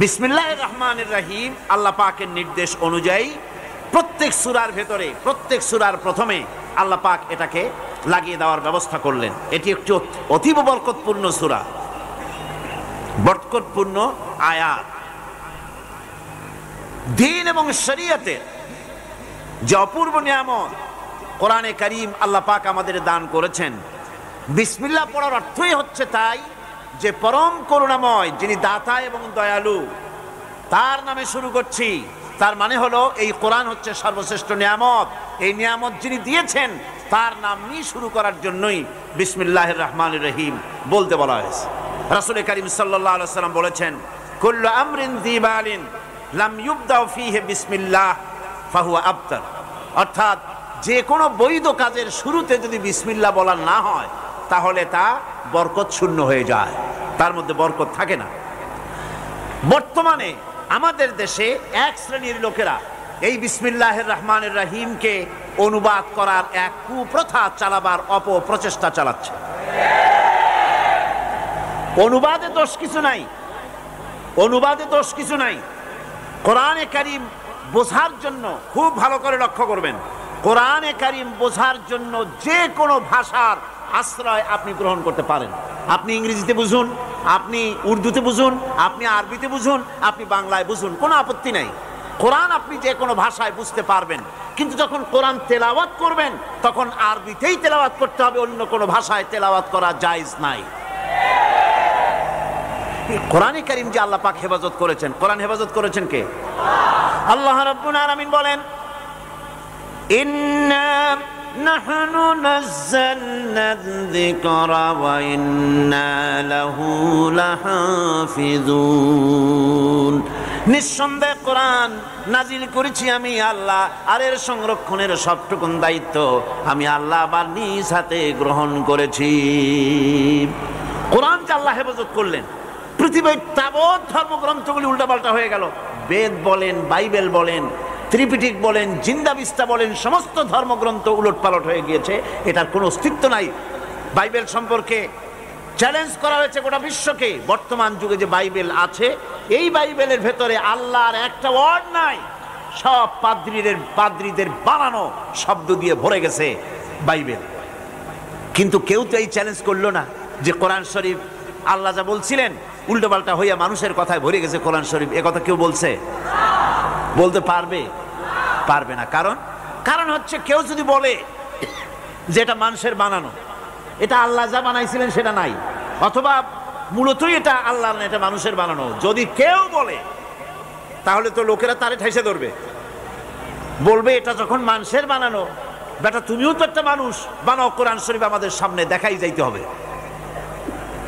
বিসমিল্লাহির রহমানির রহিম আল্লাহ পাকের নির্দেশ অনুযায়ী প্রত্যেক সূরার ভেতরে, প্রত্যেক সূরার প্রথমে আল্লাহ পাক এটাকে লাগিয়ে দেওয়ার ব্যবস্থা করলেন। এটি একটি অতীব বরকতপূর্ণ সূরা, বরকতপূর্ণ আয়াত। দ্বীন এবং শরীয়তের যে অপূর্ব নিয়ামত কোরআনে কারীম আল্লাহ পাক আমাদের দান করেছেন, বিসমিল্লাহ পড়ার অর্থই হচ্ছে তাই যে পরম করুণাময়, যিনি দাতা এবং দয়ালু, তার নামে শুরু করছি। তার মানে হলো এই কোরআন হচ্ছে সর্বশ্রেষ্ঠ নিয়ামত। এই নিয়ামত যিনি দিয়েছেন তার নাম নিয়ে শুরু করার জন্যই বিসমিল্লাহির রহমানির রহিম বলতে বলা হয়েছে। রাসূল করিম সাল্লাল্লাহু আলাইহি ওয়াসাল্লাম বলেছেন, কুল্লু আমরিন যিবালিন লাম ইউবদা ফীহি বিসমিল্লাহ ফাহুয়া আবতার। অর্থাৎ যে কোনো বৈধ কাজের শুরুতে যদি বিসমিল্লাহ বলা না হয়, তাহলে তা বরকত শূন্য হয়ে যায়, তার মধ্যে বরকত থাকে না। বর্তমানে আমাদের দেশে এক শ্রেণীর লোকেরা এই বিসমিল্লাহির রহমানির রহিমকে অনুবাদ করার এক কুপ্রথা চালাবার অপপ্রচেষ্টা চালাচ্ছে। অনুবাদে দোষ কিছু নাই, অনুবাদে দোষ কিছু নাই। কোরআনে কারীম বোঝার জন্য খুব ভালো করে লক্ষ্য করবেন, কোরআনে কারীম বোঝার জন্য যে কোনো ভাষার আশ্রয় আপনি গ্রহণ করতে পারেন। আপনি ইংরেজিতে বুঝুন, আপনি উর্দুতে বুঝুন, আপনি আরবিতে বুঝুন, আপনি বাংলায় বুঝুন, কোনো আপত্তি নাই। কোরআন আপনি যে কোনো ভাষায় বুঝতে পারবেন। কিন্তু যখন কোরআন তেলাওয়াত করবেন, তখন আরবিতেই তেলাওয়াত করতে হবে, অন্য কোনো ভাষায় তেলাওয়াত করা জায়েজ নাই। কোরআনে কারীম যে আল্লাহ পাক হেফাজত করেছেন, কোরআন হেফাজত করেছেন কে? আল্লাহ রাব্বুল আলামিন বলেন, ইন্না নাহনু নাযালনা যিকরা ওয়া ইন্না লাহু লাহাফিজুন। নিঃসন্দেহে কোরআন নাজিল করেছি আমি আল্লাহ, আর এর সংরক্ষণের সবটুকুন দায়িত্ব আমি আল্লাহ আবার নিজ হাতে গ্রহণ করেছি। কোরআনকে আল্লাহ হেফাজত করলেন। পৃথিবীর তাবৎ ধর্মগ্রন্থগুলি উল্টাপাল্টা হয়ে গেল। বেদ বলেন, বাইবেল বলেন, ত্রিপিটক বলেন, জিন্দাবিস্তা বলেন, সমস্ত ধর্মগ্রন্থ উলটপালট হয়ে গিয়েছে। এটার কোনো অস্তিত্ব নাই। বাইবেল সম্পর্কে চ্যালেঞ্জ করা হয়েছে গোটা বিশ্বকে। বর্তমান যুগে যে বাইবেল আছে, এই বাইবেলের ভেতরে আল্লাহর একটা ওয়ার্ড নাই, সব পাদ্রীদের বানানো শব্দ দিয়ে ভরে গেছে বাইবেল। কিন্তু কেউ তো এই চ্যালেঞ্জ করলো না যে কোরআন শরীফ আল্লাহ যা বলছিলেন উল্টোপাল্টা হইয়া মানুষের কথায় ভরে গেছে কোরআন শরীফ। এ কথা কেউ বলছে? বলতে পারবে না। কারণ হচ্ছে কেউ যদি বলে যে এটা মানুষের বানানো, এটা আল্লাহ যা বানাইছিলেন সেটা নাই, অথবা মূলতই এটা আল্লাহর না, এটা মানুষের বানানো, যদি কেউ বলে তাহলে তো লোকেরা তারে ঠেসে ধরবে, বলবে এটা যখন মানুষের বানানো, বেটা তুমিও তো একটা মানুষ, বানাও কোরআন শরীফ আমাদের সামনে দেখাই যাইতে হবে।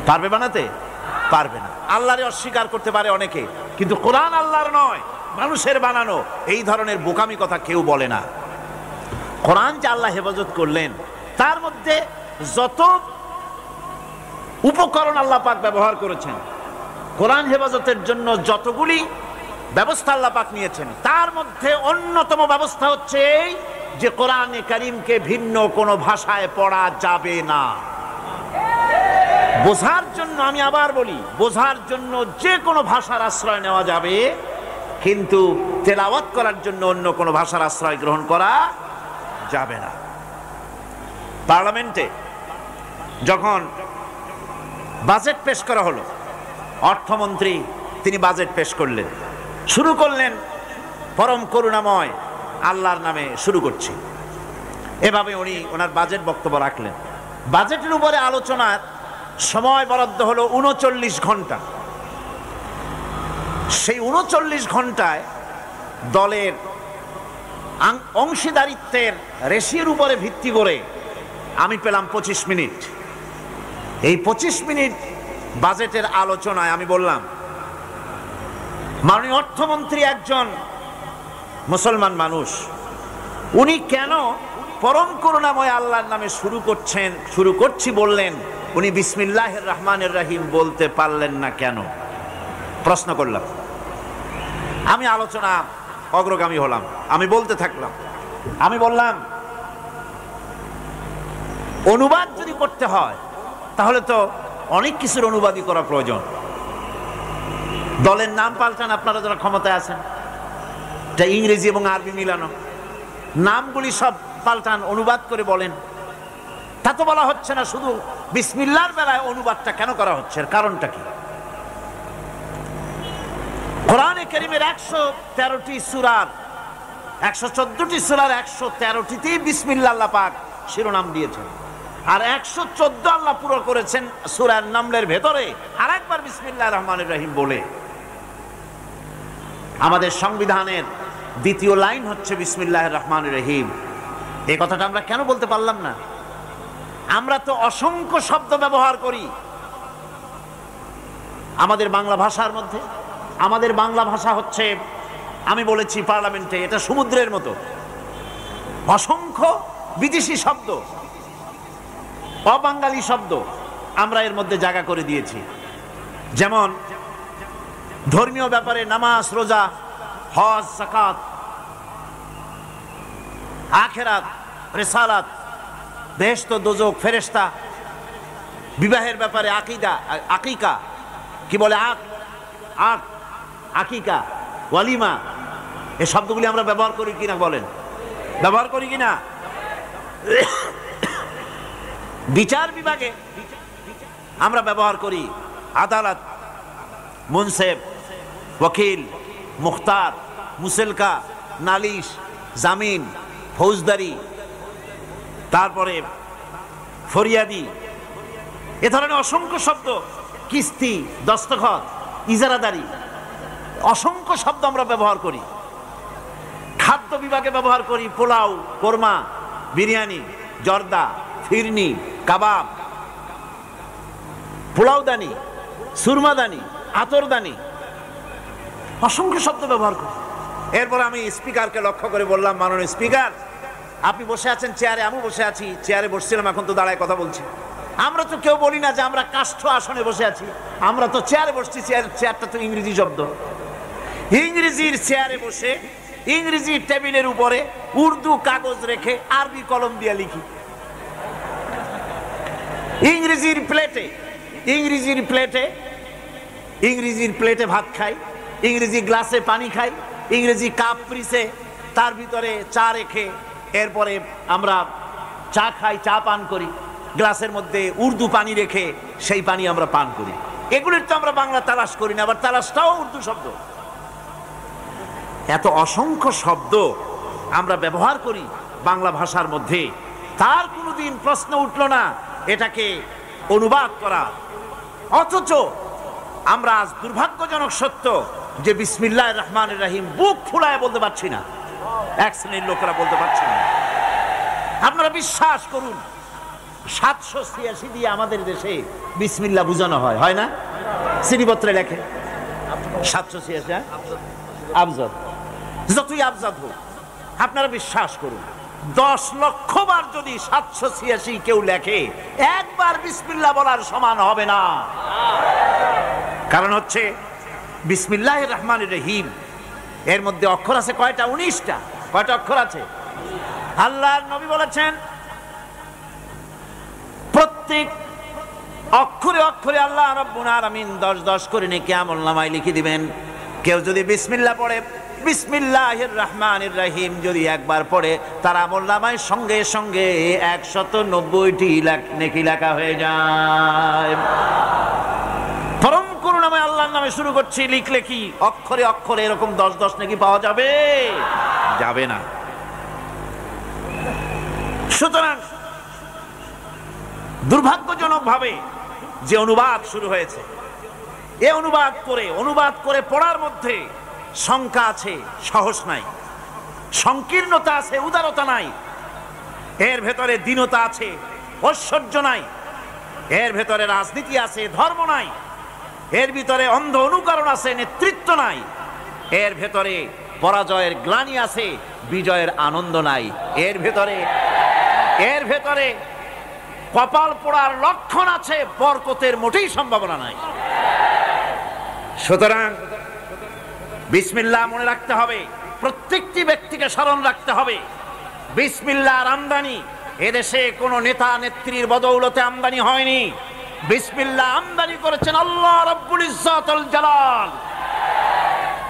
পারবে বানাতে? পারবে না। আল্লাহরে অস্বীকার করতে পারে অনেকে, কিন্তু কোরআন আল্লাহর নয়, মানুষের বানানো, এই ধরনের বোকামি কথা কেউ বলে না। কোরআন যে আল্লাহ হেফাজত করলেন, তার মধ্যে যত উপকরণ আল্লাহ পাক ব্যবহার করেছেন, কোরআন হেফাজতের জন্য যতগুলি ব্যবস্থা আল্লাহ পাক নিয়েছেন, তার মধ্যে অন্যতম ব্যবস্থা হচ্ছে এই যে কোরআনে কারীমকে ভিন্ন কোনো ভাষায় পড়া যাবে না। বোঝার জন্য, আমি আবার বলি, বোঝার জন্য যে কোনো ভাষার আশ্রয় নেওয়া যাবে, কিন্তু তেলাওয়াত করার জন্য অন্য কোনো ভাষার আশ্রয় গ্রহণ করা যাবে না। পার্লামেন্টে যখন বাজেট পেশ করা হলো, অর্থমন্ত্রী তিনি বাজেট পেশ করলেন, শুরু করলেন পরম করুণাময় আল্লাহর নামে শুরু করছি, এভাবে উনি ওনার বাজেট বক্তব্য রাখলেন। বাজেটের উপরে আলোচনার সময় বরাদ্দ হলো ৩৯ ঘন্টা। সেই ৩৯ ঘন্টায় দলের অংশীদারিত্বের রেশিওর উপরে ভিত্তি করে আমি পেলাম 25 মিনিট। এই 25 মিনিট বাজেটের আলোচনায় আমি বললাম, মাননীয় অর্থমন্ত্রী একজন মুসলমান মানুষ, উনি কেন পরম করুণাময় আল্লাহর নামে শুরু করছি বললেন, উনি বিসমিল্লাহির রহমানির রহিম বলতে পারলেন না কেন? প্রশ্ন করলাম। আমি আলোচনা অগ্রগামী হলাম, আমি বলতে থাকলাম। আমি বললাম, অনুবাদ যদি করতে হয় তাহলে তো অনেক কিছুর অনুবাদই করা প্রয়োজন। দলের নাম পাল্টান, আপনারা যারা ক্ষমতায় আছেন, এটা ইংরেজি এবং আরবি মিলানো, নামগুলি সব পাল্টান, অনুবাদ করে বলেন। তা তো বলা হচ্ছে না, শুধু বিসমিল্লাহর বেলায় অনুবাদটা কেন করা হচ্ছে, এর কারণটা কি? কোরআনে কারীমের ১১৩টি সূরার ১১৪টি সূরার ১১৩টিতেই বিসমিল্লাহ আল্লাহ পাক শিরোনাম দিয়েছেন, আর ১১৪ আল্লাহ পুরো করেছেন সূরার নামলের ভেতরে আরেকবার বিসমিল্লাহির রহমানির রহিম বলে। আমাদের সংবিধানের দ্বিতীয় লাইন হচ্ছে বিসমিল্লাহির রহমানির রহিম। এই কথাটা আমরা কেন বলতে পারলাম না? আমরা তো অসংখ্য শব্দ ব্যবহার করি আমাদের বাংলা ভাষার মধ্যে। আমাদের বাংলা ভাষা হচ্ছে, আমি বলেছি পার্লামেন্টে, এটা সমুদ্রের মতো, অসংখ্য বিদেশি শব্দ, অবাঙালি শব্দ আমরা এর মধ্যে জায়গা করে দিয়েছি। যেমন ধর্মীয় ব্যাপারে নামাজ, রোজা, হজ, যাকাত, আখিরাত, রিসালাত, বেহেশত, দোজখ, ফেরেশতা, বিবাহের ব্যাপারে আকীদা, আকিকা, কি বলে আকিকা, ওয়ালিমা, এই শব্দগুলি আমরা ব্যবহার করি কিনা বলেন? ব্যবহার করি কিনা? বিচার বিভাগে আমরা ব্যবহার করি আদালত, মুনসেফ, ওকিল, মুখতার, মুসেলকা, নালিশ, জামিন, ফৌজদারি, তারপরে ফরিয়াদি, এ ধরনের অসংখ্য শব্দ, কিস্তি, দস্তখত, ইজারাদারি, অসংখ্য শব্দ আমরা ব্যবহার করি। খাদ্য বিভাগে ব্যবহার করি পোলাও, কোরমা, বিরিয়ানি, জর্দা, ফিরনি, কাবাব, পোলাওদানি, সুরমাদানি, আতরদানি, অসংখ্য শব্দ ব্যবহার করি। এরপর আমি স্পিকারকে লক্ষ্য করে বললাম, মাননীয় স্পিকার, আপনি বসে আছেন চেয়ারে, আমি বসে আছি চেয়ারে, বসছিলাম, এখন তো দাঁড়ায় কথা বলছি। আমরা তো কেউ বলি না যে আমরা কাষ্ঠ আসনে বসে আছি, আমরা তো চেয়ারে বসছি। চেয়ারটা তো ইংরেজি শব্দ। ইংরেজির চেয়ারে বসে ইংরেজি টেবিলের উপরে উর্দু কাগজ রেখে আরবি কলম দিয়ে লিখি। ইংরেজির প্লেটে ভাত খাই, ইংরেজি গ্লাসে পানি খাই, ইংরেজি কাপ পিরিসে তার ভিতরে চা রেখে এরপরে আমরা চা খাই, চা পান করি, গ্লাসের মধ্যে উর্দু পানি রেখে সেই পানি আমরা পান করি। এগুলির তো আমরা বাংলা তালাশ করি না, আবার তালাশটাও উর্দু শব্দ। এত অসংখ্য শব্দ আমরা ব্যবহার করি বাংলা ভাষার মধ্যে, তার কোনোদিন প্রশ্ন উঠল না এটাকে অনুবাদ করা। অথচ আমরা আজ দুর্ভাগ্যজনক সত্য যে বিসমিল্লাহির রহমানির রহিম বুক ফুলায় বলতে পারছি না, এক শ্রেণীর লোকেরা বলতে পারছি না। আপনারা বিশ্বাস করুন, 786 দিয়ে আমাদের দেশে বিসমিল্লাহ বুঝানো হয়, হয় না? শ্রেণীপত্রে লেখে 786 আবজাদ, যতই আবজাদ হোক আপনারা বিশ্বাস করুন 10 লক্ষ বার যদি 786 কেউ লেখে, একবার বিসমিল্লাহ বলার সমান হবে না। কারণ হচ্ছে বিসমিল্লাহির রহমানির রহিম এর মধ্যে অক্ষর আছে কয়টা? 19টা। কয়টা অক্ষর আছে? আল্লাহর নবী বলেছেন প্রত্যেক অক্ষরে অক্ষরে আল্লাহ রাব্বুল আলামিন 10 করে নেকি আমলনামায় লিখে দিবেন। কেউ যদি বিসমিল্লাহ পড়ে, বিসমিল্লাহির রহমানির রহিম যদি একবার পড়ে, তার আমলনামায় সঙ্গে সঙ্গে 190টি নেকি লেখা হয়ে যায়। পরম করুণাময় আল্লাহর নামে শুরু করছি, লিখলে কি অক্ষরে অক্ষরে এরকম 10 নেকি পাওয়া যাবে? যাবে না। সুতরাং দুর্ভাগ্যজনক ভাবে যে অনুবাদ শুরু হয়েছে, এ অনুবাদ করে পড়ার মধ্যে শঙ্কা আছে, সাহস নাই, সংকীর্ণতা আছে, উদারতা নাই, এর ভেতরে দীনতা আছে, ঐশ্বর্য নাই, এর ভেতরে রাজনীতি আছে, ধর্ম নাই, এর ভিতরে অন্ধ অনুকরণ আছে, নেতৃত্ব নাই, এর ভেতরে পরাজয়ের গ্লানি আছে, বিজয়ের আনন্দ নাই, এর ভেতরে কপাল পোড়ার লক্ষণ আছে, বরকতের মোটেই সম্ভাবনা নাই। সুতরাং বিসমিল্লাহ মনে রাখতে হবে, প্রত্যেকটি ব্যক্তিকে স্মরণ রাখতে হবে। বিসমিল্লাহর আমদানি এদেশে কোন নেতা নেত্রীর বদৌলতে আমদানি হয়নি। বিসমিল্লাহ আমদানি করেছেন আল্লাহ রাব্বুল ইজ্জাতুল জালাল।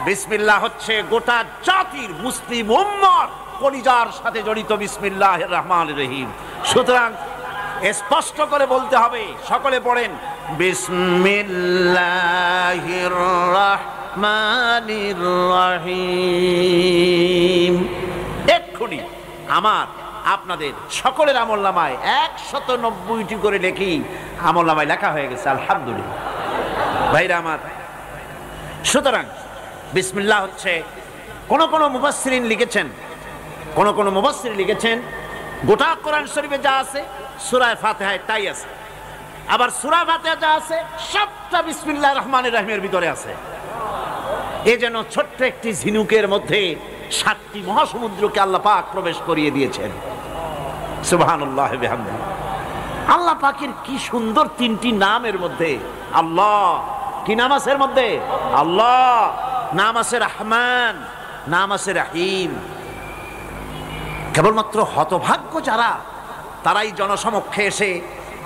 বিসমিল্লাহ হচ্ছে গোটা জাতির মুসলিম উম্মত কলিজার সাথে জড়িত বিসমিল্লাহির রহমানির রহিম। সুতরাং স্পষ্ট করে বলতে হবে, সকলে পড়েন বিসমিল্লাহির রহমানির রহিম। এক্ষুনি আমার আপনাদের সকলের আমলনামায় 190টি করে লেখি আমলনামায় লেখা হয়ে গেছে, আলহামদুলিল্লাহ ভাইরা আমার। সুতরাং বিসমিল্লাহ হচ্ছে কোন মুফাসসিরিন লিখেছেন গোটা কোরআন শরীফে যা আছে সূরা ফাতিহায় তাই আছে, আবার সূরা ফাতিহা যা আছে সবটা বিসমিল্লাহির রহমানির রহিমের ভিতরে আছে। এ যেন ছোট্ট একটি ঝিনুকের মধ্যে 7টি মহাসমুদ্রকে আল্লাহ পাক প্রবেশ করিয়ে দিয়েছেন। সুবহানাল্লাহ বিহামদিহি। আল্লাহ পাকের কি সুন্দর 3টি নামের মধ্যে আল্লাহ। কি নাম আছে এর মধ্যে? আল্লাহ। নাম আছে রহমান, নাম আছে রহিম। কেবলমাত্র হতভাগ্য যারা, তারাই জনসমক্ষে এসে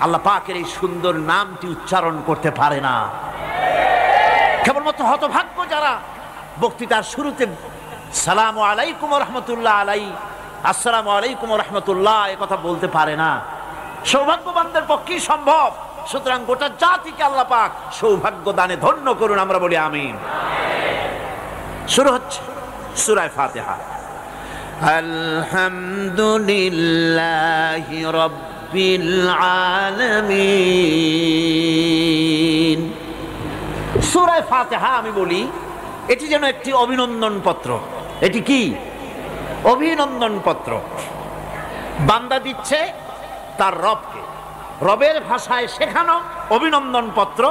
আল্লাহ পাকের এই সুন্দর নামটি উচ্চারণ করতে পারে না। কেবলমাত্র হতভাগ্য যারা বক্তৃতার শুরুতে সালামু আলাইকুম ওয়া রাহমাতুল্লাহ আলাই, আসসালামু আলাইকুম ওয়া রাহমাতুল্লাহ এ কথা বলতে পারে না। সৌভাগ্যবানদের পক্ষেই সম্ভব। সুতরাং গোটা জাতিকে আল্লাহ পাক সৌভাগ্য দানে ধন্য করুন, আমরা বলি আমিন। শুরু হচ্ছে সূরা ফাতিহা। আলহামদুলিল্লাহি রাব্বিল আলামিন। সূরা ফাতিহা আমি বলি এটি যেন একটি অভিনন্দন পত্র। এটি কি? অভিনন্দন পত্র। বান্দা দিচ্ছে তার রবকে, রবের ভাষায় শেখানো অভিনন্দন পত্র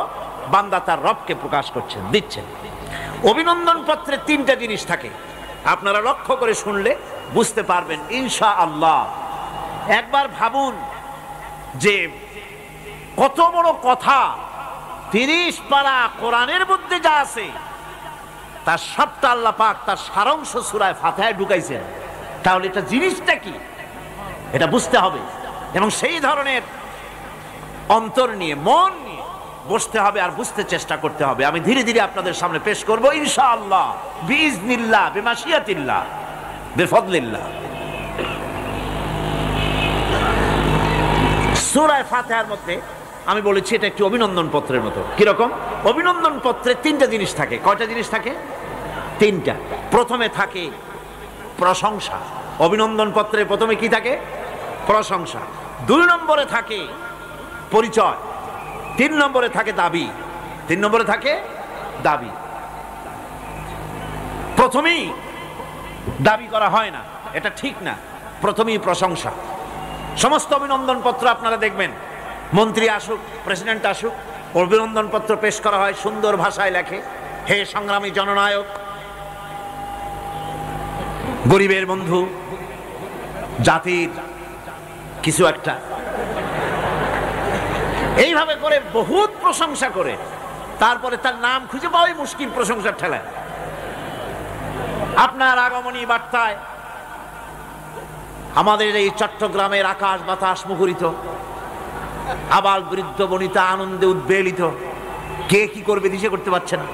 বান্দা তার রবকে প্রকাশ করছেন, দিচ্ছেন। অভিনন্দন পত্রে 3টা জিনিস থাকে, আপনারা লক্ষ্য করে শুনলে বুঝতে পারবেন ইনশাআল্লাহ। একবার ভাবুন যে কত বড় কথা 30 পারা কোরআনের মধ্যে যা আছে তার সবটা আল্লাহ পাক তার সারাংশ সূরা ফাতিহায় ঢুকাইছেন। তাহলে এটা জিনিসটা কি এটা বুঝতে হবে। এবং সেই ধরনের অন্তর নিয়ে, মন নিয়ে বসতে হবে আর বুঝতে চেষ্টা করতে হবে। আমি ধীরে ধীরে আপনাদের সামনে পেশ করব ইনশাআল্লাহ, বিইজনিল্লাহ, বিমাশিয়াতিল্লাহ, বিফদলিল্লাহ। সূরা ফাতিহার মধ্যে আমি বলেছি এটা একটি অভিনন্দন পত্রের মতো। কিরকম? অভিনন্দন পত্রে তিনটা জিনিস থাকে। কয়টা জিনিস থাকে? তিনটা। প্রথমে থাকে প্রশংসা। অভিনন্দন পত্রে প্রথমে কি থাকে? প্রশংসা। 2 নম্বরে থাকে পরিচয়। 3 নম্বরে থাকে দাবি। 3 নম্বরে থাকে দাবি। প্রথমেই দাবি করা হয় না, এটা ঠিক না। প্রথমেই প্রশংসা। সমস্ত অভিনন্দন পত্র আপনারা দেখবেন, মন্ত্রী আসুক, প্রেসিডেন্ট আসুক, অভিনন্দন পত্র পেশ করা হয়, সুন্দর ভাষায় লেখে, হে সংগ্রামী জননায়ক, গরিবের বন্ধু, জাতির কিছু একটা, এইভাবে করে বহুত প্রশংসা করে তারপরে তার নাম খুঁজে পাওয়াই মুশকিল প্রশংসার ঠেলায়। আপনার আগমনী বার্তায় আমাদের এই চট্টগ্রামের আকাশ বাতাস মুখরিত, আবাল বৃদ্ধ বনিতা আনন্দে উদ্বেলিত, কে কি করবে দিশে করতে পারছে না,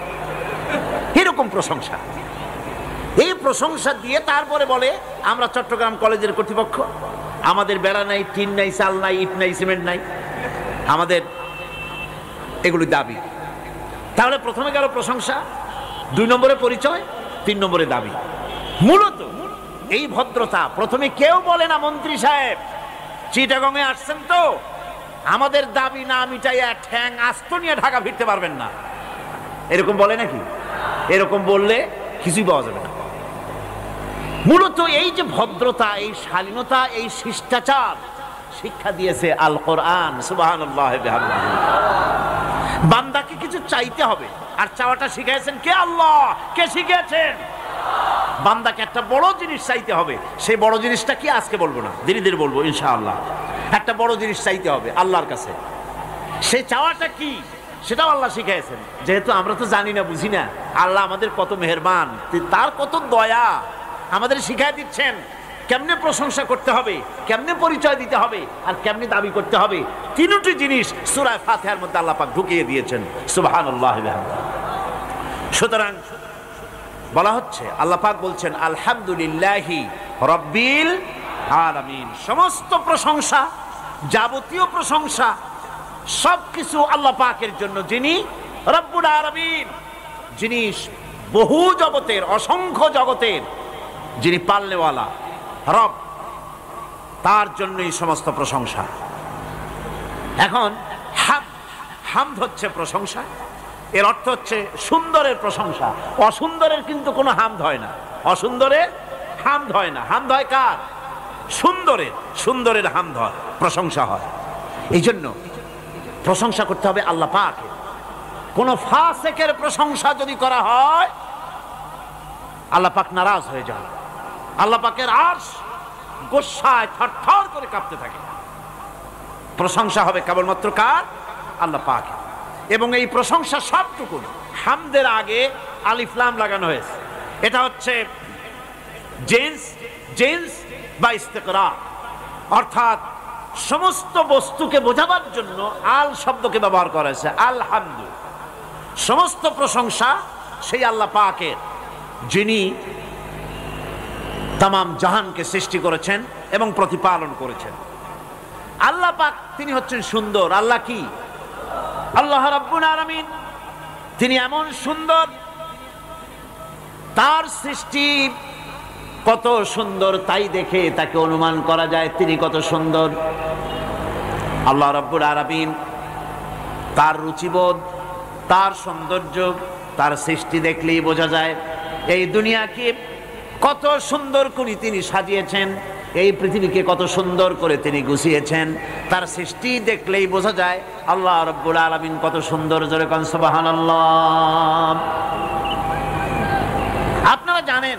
এরকম প্রশংসা। এই প্রশংসা দিয়ে তারপরে বলে আমরা চট্টগ্রাম কলেজের কর্তৃপক্ষ, আমাদের বেড়া নাই, টিন নাই, চাল নাই, ইট নাই, সিমেন্ট নাই, আমাদের এগুলি দাবি। তাহলে প্রথমে গেল প্রশংসা, 2 নম্বরে পরিচয়, 3 নম্বরে দাবি। মূলত এই ভদ্রতা প্রথমে কেউ বলে না, মন্ত্রী সাহেব চিটাগংয়ে আসছেন তো, আমাদের দাবি না মিটাইয়া ঠ্যাং আস্ত নিয়ে ঢাকা ফিরতে পারবেন না, এরকম বলে নাকি? এরকম বললে কিছুই পাওয়া যাবে না। মূলত এই যে ভদ্রতা, এই শালীনতা, এই শিষ্টাচার শিক্ষা দিয়েছে আল কোরআন। সুবহানাল্লাহ বিহামদিহি। বান্দাকে কিছু চাইতে হবে, আর চাওয়াটা শিখাইছেন কে? আল্লাহ। কে শিখিয়েছেন? বান্দাকে একটা বড় জিনিস চাইতে হবে। সেই বড় জিনিসটা কি আজকে বলবো না, ধীরে ধীরে বলবো ইনশাআল্লাহ। একটা বড় জিনিস চাইতে হবে আল্লাহর কাছে। সেই চাওয়াটা কি সেটাও আল্লাহ শিখাইছেন। যেহেতু আমরা তো জানি না, বুঝি না, আল্লাহ আমাদের কত মেহেরবান, তার কত দয়া, আমাদের শিখাই দিচ্ছেন কেমনে প্রশংসা করতে হবে, কেমনে পরিচয় দিতে হবে, আর কেমনে দাবি করতে হবে। 3টি জিনিস সূরা ফাতিহার মধ্যে আল্লাহ পাক ঢুকিয়ে দিয়েছেন। সুবহানাল্লাহ বিহামদিহি। সুতরাং বলা হচ্ছে, আল্লাহ পাক বলছেন আলহামদুলিল্লাহি রাব্বিল আলামিন। সমস্ত প্রশংসা, যাবতীয় প্রশংসা সবকিছু আল্লাহ পাকের জন্য, যিনি রব্বুল আলামিন, যিনি বহু জগতের, অসংখ্য জগতের যিনি পালনেওয়ালা রব, তার জন্যই সমস্ত প্রশংসা। এখন হামদ হচ্ছে প্রশংসা, এর অর্থ হচ্ছে সুন্দরের প্রশংসা। অসুন্দরের কিন্তু কোনো হামদ হয় না, অসুন্দরের হামদ হয় না। হামদ হয় কার? সুন্দরের। সুন্দরের হামদ হয়, প্রশংসা হয়। এই জন্য প্রশংসা করতে হবে আল্লাহ পাকের। কোন ফাসিকের প্রশংসা যদি করা হয় আল্লাহ পাক নারাজ হয়ে যান। আল্লাহ পাকের আরশ গোসায় থরথর করে কাঁপতে থাকে। প্রশংসা হবে কেবলমাত্র কার? আল্লাহ পাকের। এবং এই প্রশংসা সবটুকু হামদের আগে আলিফ লাম লাগানো হয়েছে। এটা হচ্ছে জিন্স বা ইস্তিকরার, অর্থাৎ সমস্ত বস্তুকে বোঝাবার জন্য আল শব্দকে ব্যবহার করা হয়েছে। আলহামদু, সমস্ত প্রশংসা সেই আল্লাহ পাকের, যিনি তামাম জাহানকে সৃষ্টি করেছেন এবং প্রতিপালন করেছেন। আল্লাহ পাক তিনি হচ্ছেন সুন্দর। আল্লাহ কি? আল্লাহ রাব্বুল আলামিন, তিনি এমন সুন্দর, তার সৃষ্টি কত সুন্দর তাই দেখে তাকে অনুমান করা যায় তিনি কত সুন্দর। আল্লাহ রাব্বুল আলামিন, তার রুচিবোধ, তার সৌন্দর্য, তার সৃষ্টি দেখলেই বোঝা যায়। এই দুনিয়াকে কত সুন্দর করে তিনি সাজিয়েছেন, এই পৃথিবীকে কত সুন্দর করে তিনি গুছিয়েছেন, তার সৃষ্টি দেখলেই বোঝা যায় আল্লাহ রাব্বুল আলামিন কত সুন্দর। জোরে কোন সুবহানাল্লাহ। আপনারা জানেন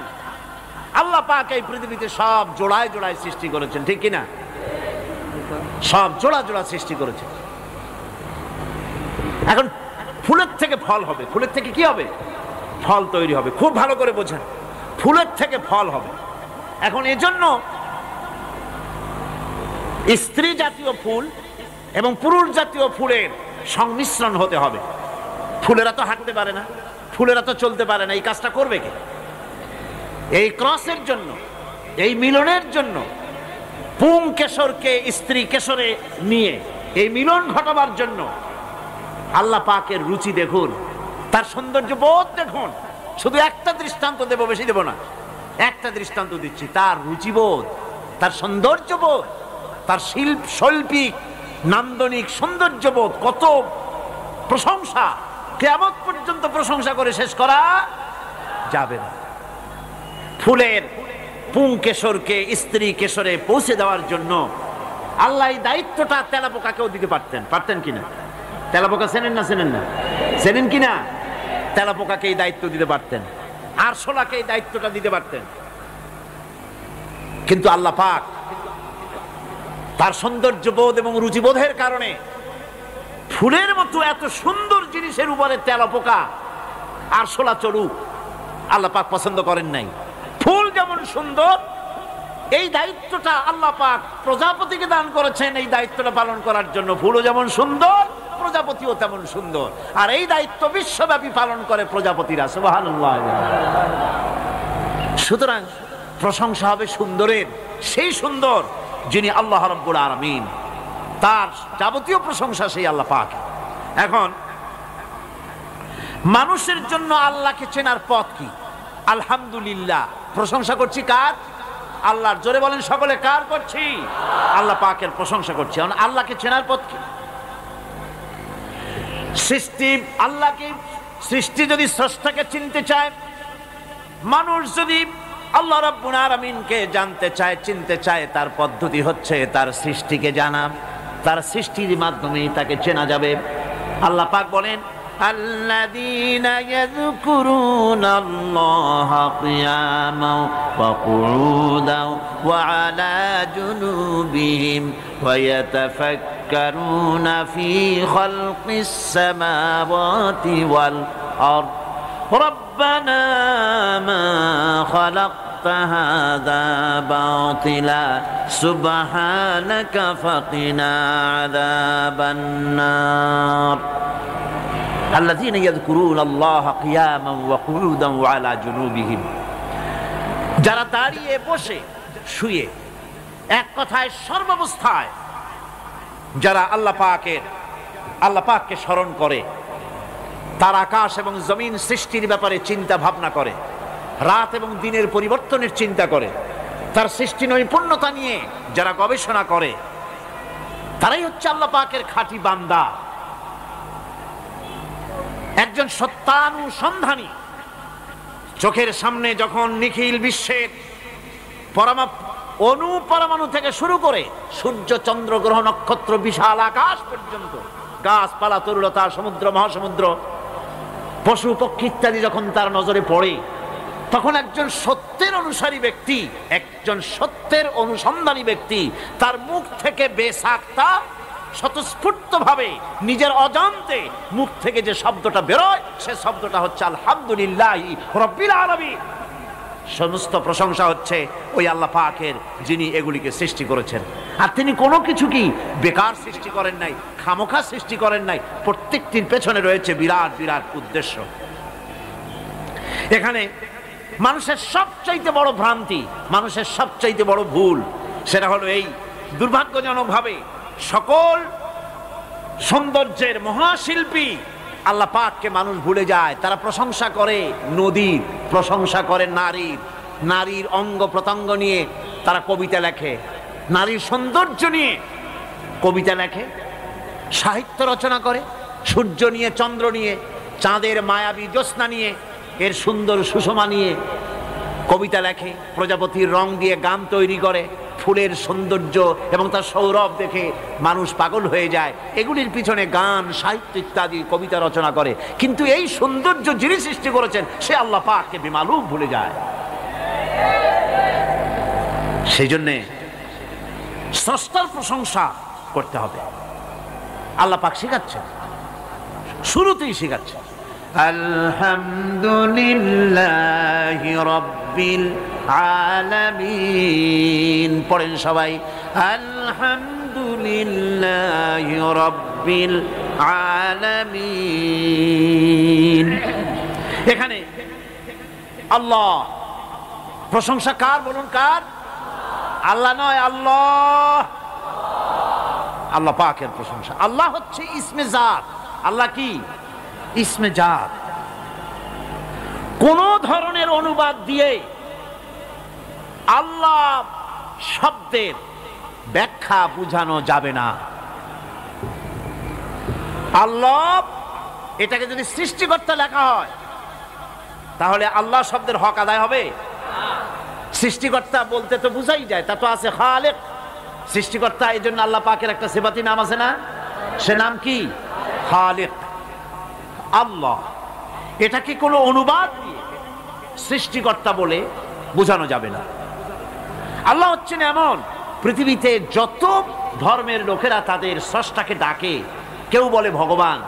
আল্লাহ পাক এই পৃথিবীতে সব জোড়ায় জোড়ায় সৃষ্টি করেছেন, ঠিক কিনা? সব জোড়া জোড়া সৃষ্টি করেছেন। এখন ফুলের থেকে ফল হবে, ফুলের থেকে কি হবে? ফল তৈরি হবে। খুব ভালো করে বোঝেন, ফুলের থেকে ফল হবে। এখন এজন্য স্ত্রী জাতীয় ফুল এবং পুরুষ জাতীয় ফুলের সংমিশ্রণ হতে হবে। ফুলেরা তো হাঁটতে পারে না, ফুলেরা তো চলতে পারে না, এই কাজটা করবে কে? এই ক্রসের জন্য, এই মিলনের জন্য পুং কেশরকে স্ত্রী কেশরে নিয়ে এই মিলন ঘটাবার জন্য আল্লাহ পাকের রুচি দেখুন, তার সৌন্দর্য বোধ দেখুন। শুধু একটা দৃষ্টান্ত দেব, বেশি দেব না, একটা দৃষ্টান্ত দিচ্ছি। তার রুচিবোধ, তার সৌন্দর্যবোধ, তার শৈল্পিক নান্দনিক সৌন্দর্যবোধ, কত প্রশংসা! কিয়ামত পর্যন্ত প্রশংসা করে শেষ করা যাবে না। ফুলের পুং কেশরকে স্ত্রী কেশরে পৌঁছে দেওয়ার জন্য আল্লাহ এই দায়িত্বটা তেলাপোকাকেও দিতে পারতেন। পারতেন কিনা? তেলাপোকা চেনেন না? চেনেন না? চেনেন কিনা? তেলাপোকাকে এই দায়িত্ব দিতে পারতেন, আরশোলাকে এই দায়িত্বটা দিতে পারতেন। কিন্তু আল্লাহ পাক তার সৌন্দর্যবোধ এবং রুচিবোধের কারণে ফুলের মতো এত সুন্দর জিনিসের উপরে তেলাপোকা আরশোলা চড়ুক আল্লাহ পাক পছন্দ করেন নাই। ফুল যেমন সুন্দর, এই দায়িত্বটা আল্লাহ পাক প্রজাপতিকে দান করেছেন এই দায়িত্বটা পালন করার জন্য। ফুলও যেমন সুন্দর, প্রজাপতিও তেমন সুন্দর, আর এই দায়িত্ব বিশ্বব্যাপী পালন করে প্রজাপতিরা। সুবহানাল্লাহ। সুতরাং প্রশংসা হবে সুন্দরের, সেই সুন্দর যিনি আল্লাহ রাব্বুল আলামিন, তার যাবতীয় প্রশংসা সেই আল্লাহ পাক। এখন মানুষের জন্য আল্লাহকে চেনার পথ কি? আলহামদুলিল্লাহ, প্রশংসা করছি কার? আল্লাহর। জোরে বলেন সকলে, কার করছি? আল্লাহ পাকের প্রশংসা করছি। এখন আল্লাহকে চেনার পথ কি? সৃষ্টি আল্লাহকে, সৃষ্টি যদি স্রষ্টাকে চিনতে চায়, মানুষ যদি আল্লাহ রাব্বুল আলামিনকে জানতে চায়, চিনতে চায়, তার পদ্ধতি হচ্ছে তার সৃষ্টিকে জানা। তার সৃষ্টির মাধ্যমেই তাকে চেনা যাবে। আল্লাহ পাক বলেন, আল্লাযীনা ইয়াযকুরুনাল্লাহা কিয়ামান ওয়া কুউদান ওয়া আলা জুনুবিহিম ওয়া ইয়াতাফাক্কারুনা ফী খালকিস সামাওয়াতি ওয়াল আরদ রব্বানা মা খালাকতা হাযা বাতিলা সুবহানাকা ফাকিনা আযাবান নার। আল্লাযীনা ইয়াযকুরুনাল্লাহা কিয়ামান ওয়া কুউদান ওয়া আলা জুনুবিহিম, যারা দাঁড়িয়ে, বসে, শুয়ে, এক কথায় সর্বাবস্থায় যারা আল্লাহ পাককে স্মরণ করে, তার আকাশ এবং জমিন সৃষ্টির ব্যাপারে চিন্তা ভাবনা করে, রাত এবং দিনের পরিবর্তনের চিন্তা করে, তার সৃষ্টি নৈপুণ্যতা নিয়ে যারা গবেষণা করে, তারাই হচ্ছে আল্লাহ পাকের খাঁটি বান্দা। একজন সত্যানুসন্ধানী, চোখের সামনে যখন নিখিল বিশ্বের অনুপরমাণু থেকে শুরু করে সূর্য, চন্দ্র, গ্রহ, নক্ষত্র, বিশাল আকাশ পর্যন্ত, গাছপালা, তরুলতা, সমুদ্র, মহাসমুদ্র, পশু পক্ষী ইত্যাদি যখন তার নজরে পড়ে, তখন একজন সত্যের অনুসারী ব্যক্তি, একজন সত্যের অনুসন্ধানী ব্যক্তি, তার মুখ থেকে বেসাক্তা স্বতঃস্ফূর্তভাবে নিজের অজান্তে মুখ থেকে যে শব্দটা বেরোয়, সে শব্দটা হচ্ছে আলহামদুলিল্লাহি রাব্বিল আলামিন। সমস্ত প্রশংসা হচ্ছে ওই আল্লাহ পাকের, যিনি এগুলিকে সৃষ্টি করেছেন। আর তিনি কোনো কিছু কি বেকার সৃষ্টি করেন নাই, খামোখা সৃষ্টি করেন নাই। প্রত্যেকটির পেছনে রয়েছে বিরাট বিরাট উদ্দেশ্য। এখানে মানুষের সবচাইতে বড় ভ্রান্তি, মানুষের সবচাইতে বড় ভুল, সেটা হলো এই, দুর্ভাগ্যজনকভাবে সকল সৌন্দর্যের মহাশিল্পী আল্লাহ পাককে মানুষ ভুলে যায়। তারা প্রশংসা করে নদীর, প্রশংসা করে নারীর, নারীর অঙ্গ প্রত্যঙ্গ নিয়ে তারা কবিতা লেখে, নারীর সৌন্দর্য নিয়ে কবিতা লেখে, সাহিত্য রচনা করে, সূর্য নিয়ে, চন্দ্র নিয়ে, চাঁদের মায়াবী জ্যোৎস্না নিয়ে, এর সুন্দর সুষমা নিয়ে কবিতা লেখে, প্রজাপতির রং দিয়ে গান তৈরি করে, ফুলের সৌন্দর্য এবং তার সৌরভ দেখে মানুষ পাগল হয়ে যায়। এগুলির পিছনে গান, সাহিত্য ইত্যাদি কবিতা রচনা করে। কিন্তু এই সৌন্দর্য যিনি সৃষ্টি করেছেন সে আল্লাহ পাককে বেমালুম ভুলে যায়। সেই জন্যে স্রষ্টার প্রশংসা করতে হবে। আল্লাহ পাক শেখাচ্ছেন, শুরুতেই শেখাচ্ছেন, আলহামদুলিল্লাহি রাব্বিল আলামিন। পড়েন সবাই, আলহামদুলিল্লাহি লিল্লাহি রাব্বিল আলামিন। এখানে আল্লাহ, প্রশংসা কার বলুন? কার? আল্লাহ নয়, আল্লাহ, আল্লাহ পাকের প্রশংসা। আল্লাহ হচ্ছে ইসমে জাত। আল্লাহ কি? ইসমে জাত। কোন ধরনের অনুবাদ দিয়ে আল্লাহ শব্দের ব্যাখ্যা বুঝানো যাবে না। আল্লাহ এটাকে যদি সৃষ্টিকর্তা লেখা হয় তাহলে আল্লাহ শব্দের হক আদায় হবে? সৃষ্টিকর্তা বলতে তো বুঝাই যায়, তা তো আছে খালেক, সৃষ্টিকর্তা। এই জন্য আল্লাহ পাকের একটা সিফাতি নাম আছে না? সে নাম কি? খালেক। আল্লাহ এটাকে কোনো অনুবাদ দিয়ে সৃষ্টিকর্তা বলে বোঝানো যাবে না। আল্লাহ হচ্ছেন এমন, পৃথিবীতে যত ধর্মের লোকেরা তাদের স্রষ্টাকে ডাকে, কেউ বলে ভগবান,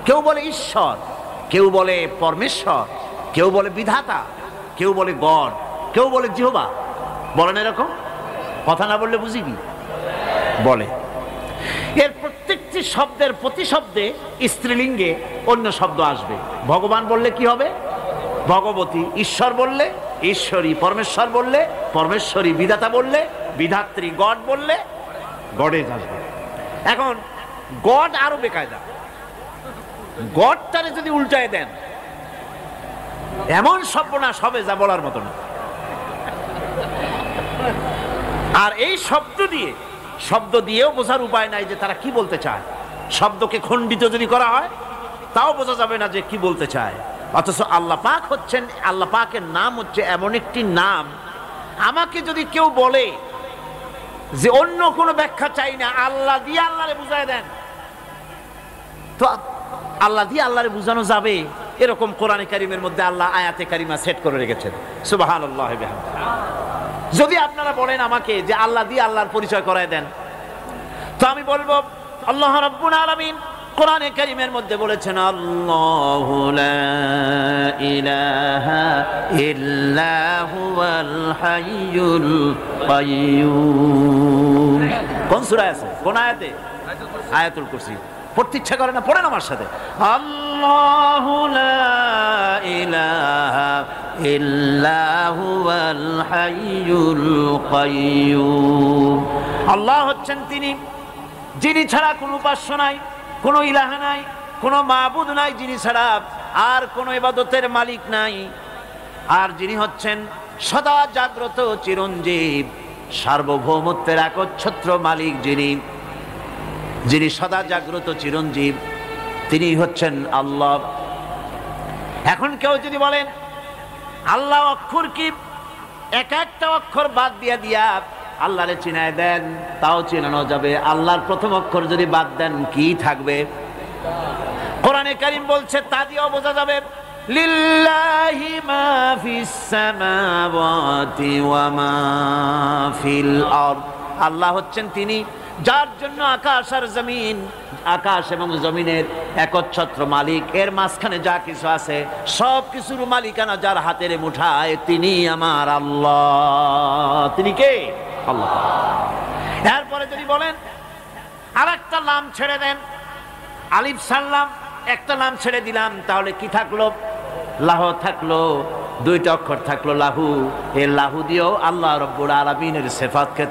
কেউ বলে ঈশ্বর, কেউ বলে পরমেশ্বর, কেউ বলে বিধাতা, কেউ বলে গড, কেউ বলে জিহোবা। বলেন এরকম? কথা না বললে বুঝি কি বলে? এর প্রত্যেকটি শব্দের প্রতিশব্দে স্ত্রীলিঙ্গে অন্য শব্দ আসবে। ভগবান বললে কি হবে? ভগবতী। ঈশ্বর বললে ঈশ্বরী। পরমেশ্বর বললে পরমেশ্বরী। বিধাতা বললে বিধাত্রী। গড বললে গডেজ আসবে। এখন গড আরো বেকায়দা। গডটারে যদি উল্টায় দেন এমন সর্বনাশ হবে যা বলার মতো না। আর এই শব্দ দিয়েও বোঝার উপায় নাই যে তারা কি বলতে চায়। শব্দকে খণ্ডিত যদি করা হয় তাও বোঝা যাবে না যে কি বলতে চায়। অথচ আল্লাহ পাক হচ্ছেন, আল্লাহ পাকের নাম হচ্ছে এমন একটি নাম, আমাকে যদি কেউ বলে যে অন্য কোনো ব্যাখ্যা চাই না, আল্লাহ দিয়ে আল্লাহরে বুঝায় দেন, তো আল্লাহ দিয়ে আল্লাহরে বুঝানো যাবে। এরকম কোরআনে কারিমের মধ্যে আল্লাহ আয়াতে কারিমা সেট করে রেখেছেন। সুবহানাল্লাহ। যদি আপনারা বলেন আমাকে যে আল্লাহ দিয়ে আল্লাহর পরিচয় করায় দেন, তো আমি বলবো আল্লাহ রাব্বুল আলামিন কোরআনে কারিমের মধ্যে বলেছেন, আল্লাহু লা ইলাহা ইল্লা হুয়াল হাইয়ুল কাইয়্যুম। কোন সূরায় আছে? কোন আয়াতে? আয়াতুল কুরসি। পড়তে ইচ্ছা করে না? পড়েন আমার সাথে। আল্লাহু লা ইলাহা ইল্লা হুয়াল হাইয়ুল কাইয়্যুম। আল্লাহ হচ্ছেন তিনি যিনি ছাড়া কোনো উপাস্য নাই, কোনো ইলাহা নাই, কোনো মাবুদ নাই, যিনি ছাড়া আর কোনো ইবাদতের মালিক নাই, আর যিনি হচ্ছেন সদা জাগ্রত চিরঞ্জীব, সার্বভৌমত্বের একচ্ছত্র মালিক, যিনি সদা জাগ্রত চিরঞ্জীব, তিনি হচ্ছেন আল্লাহ। এখন কেউ যদি বলেন আল্লাহ অক্ষর কি, এক একটা অক্ষর বাদ দিয়া আল্লাহরে চিনায় দেন, তাও চিনানো যাবে। আল্লাহর প্রথম অক্ষর যদি বাদ দেন কি থাকবে? কোরআনে কারীম বলছে তা দিয়েও বোঝা যাবে। লিল্লাহি মা ফিস সামাওয়াতি ওয়া মা ফিল আরদ। আল্লাহ হচ্ছেন তিনি যার জন্য আকাশ আর জমিন, আকাশ এবং জমিনের একচ্ছত্র মালিক। এর মাঝখানে যা কিছু আছে সব কিছুর মালিকানা যার হাতের মুঠায়, তিনি আমার আল্লাহ। তিনি কে? আল্লাহ। এরপরে যদি বলেন আর একটা নাম ছেড়ে দেন, আলিফ সাল্লাম, একটা নাম ছেড়ে দিলাম, তাহলে কি থাকলো? লাহ থাকলো, দুইটা অক্ষর থাকলো লাহু। এই লাহু দিয়েও আল্লাহ রব্বুল আলামিনের সিফাতকে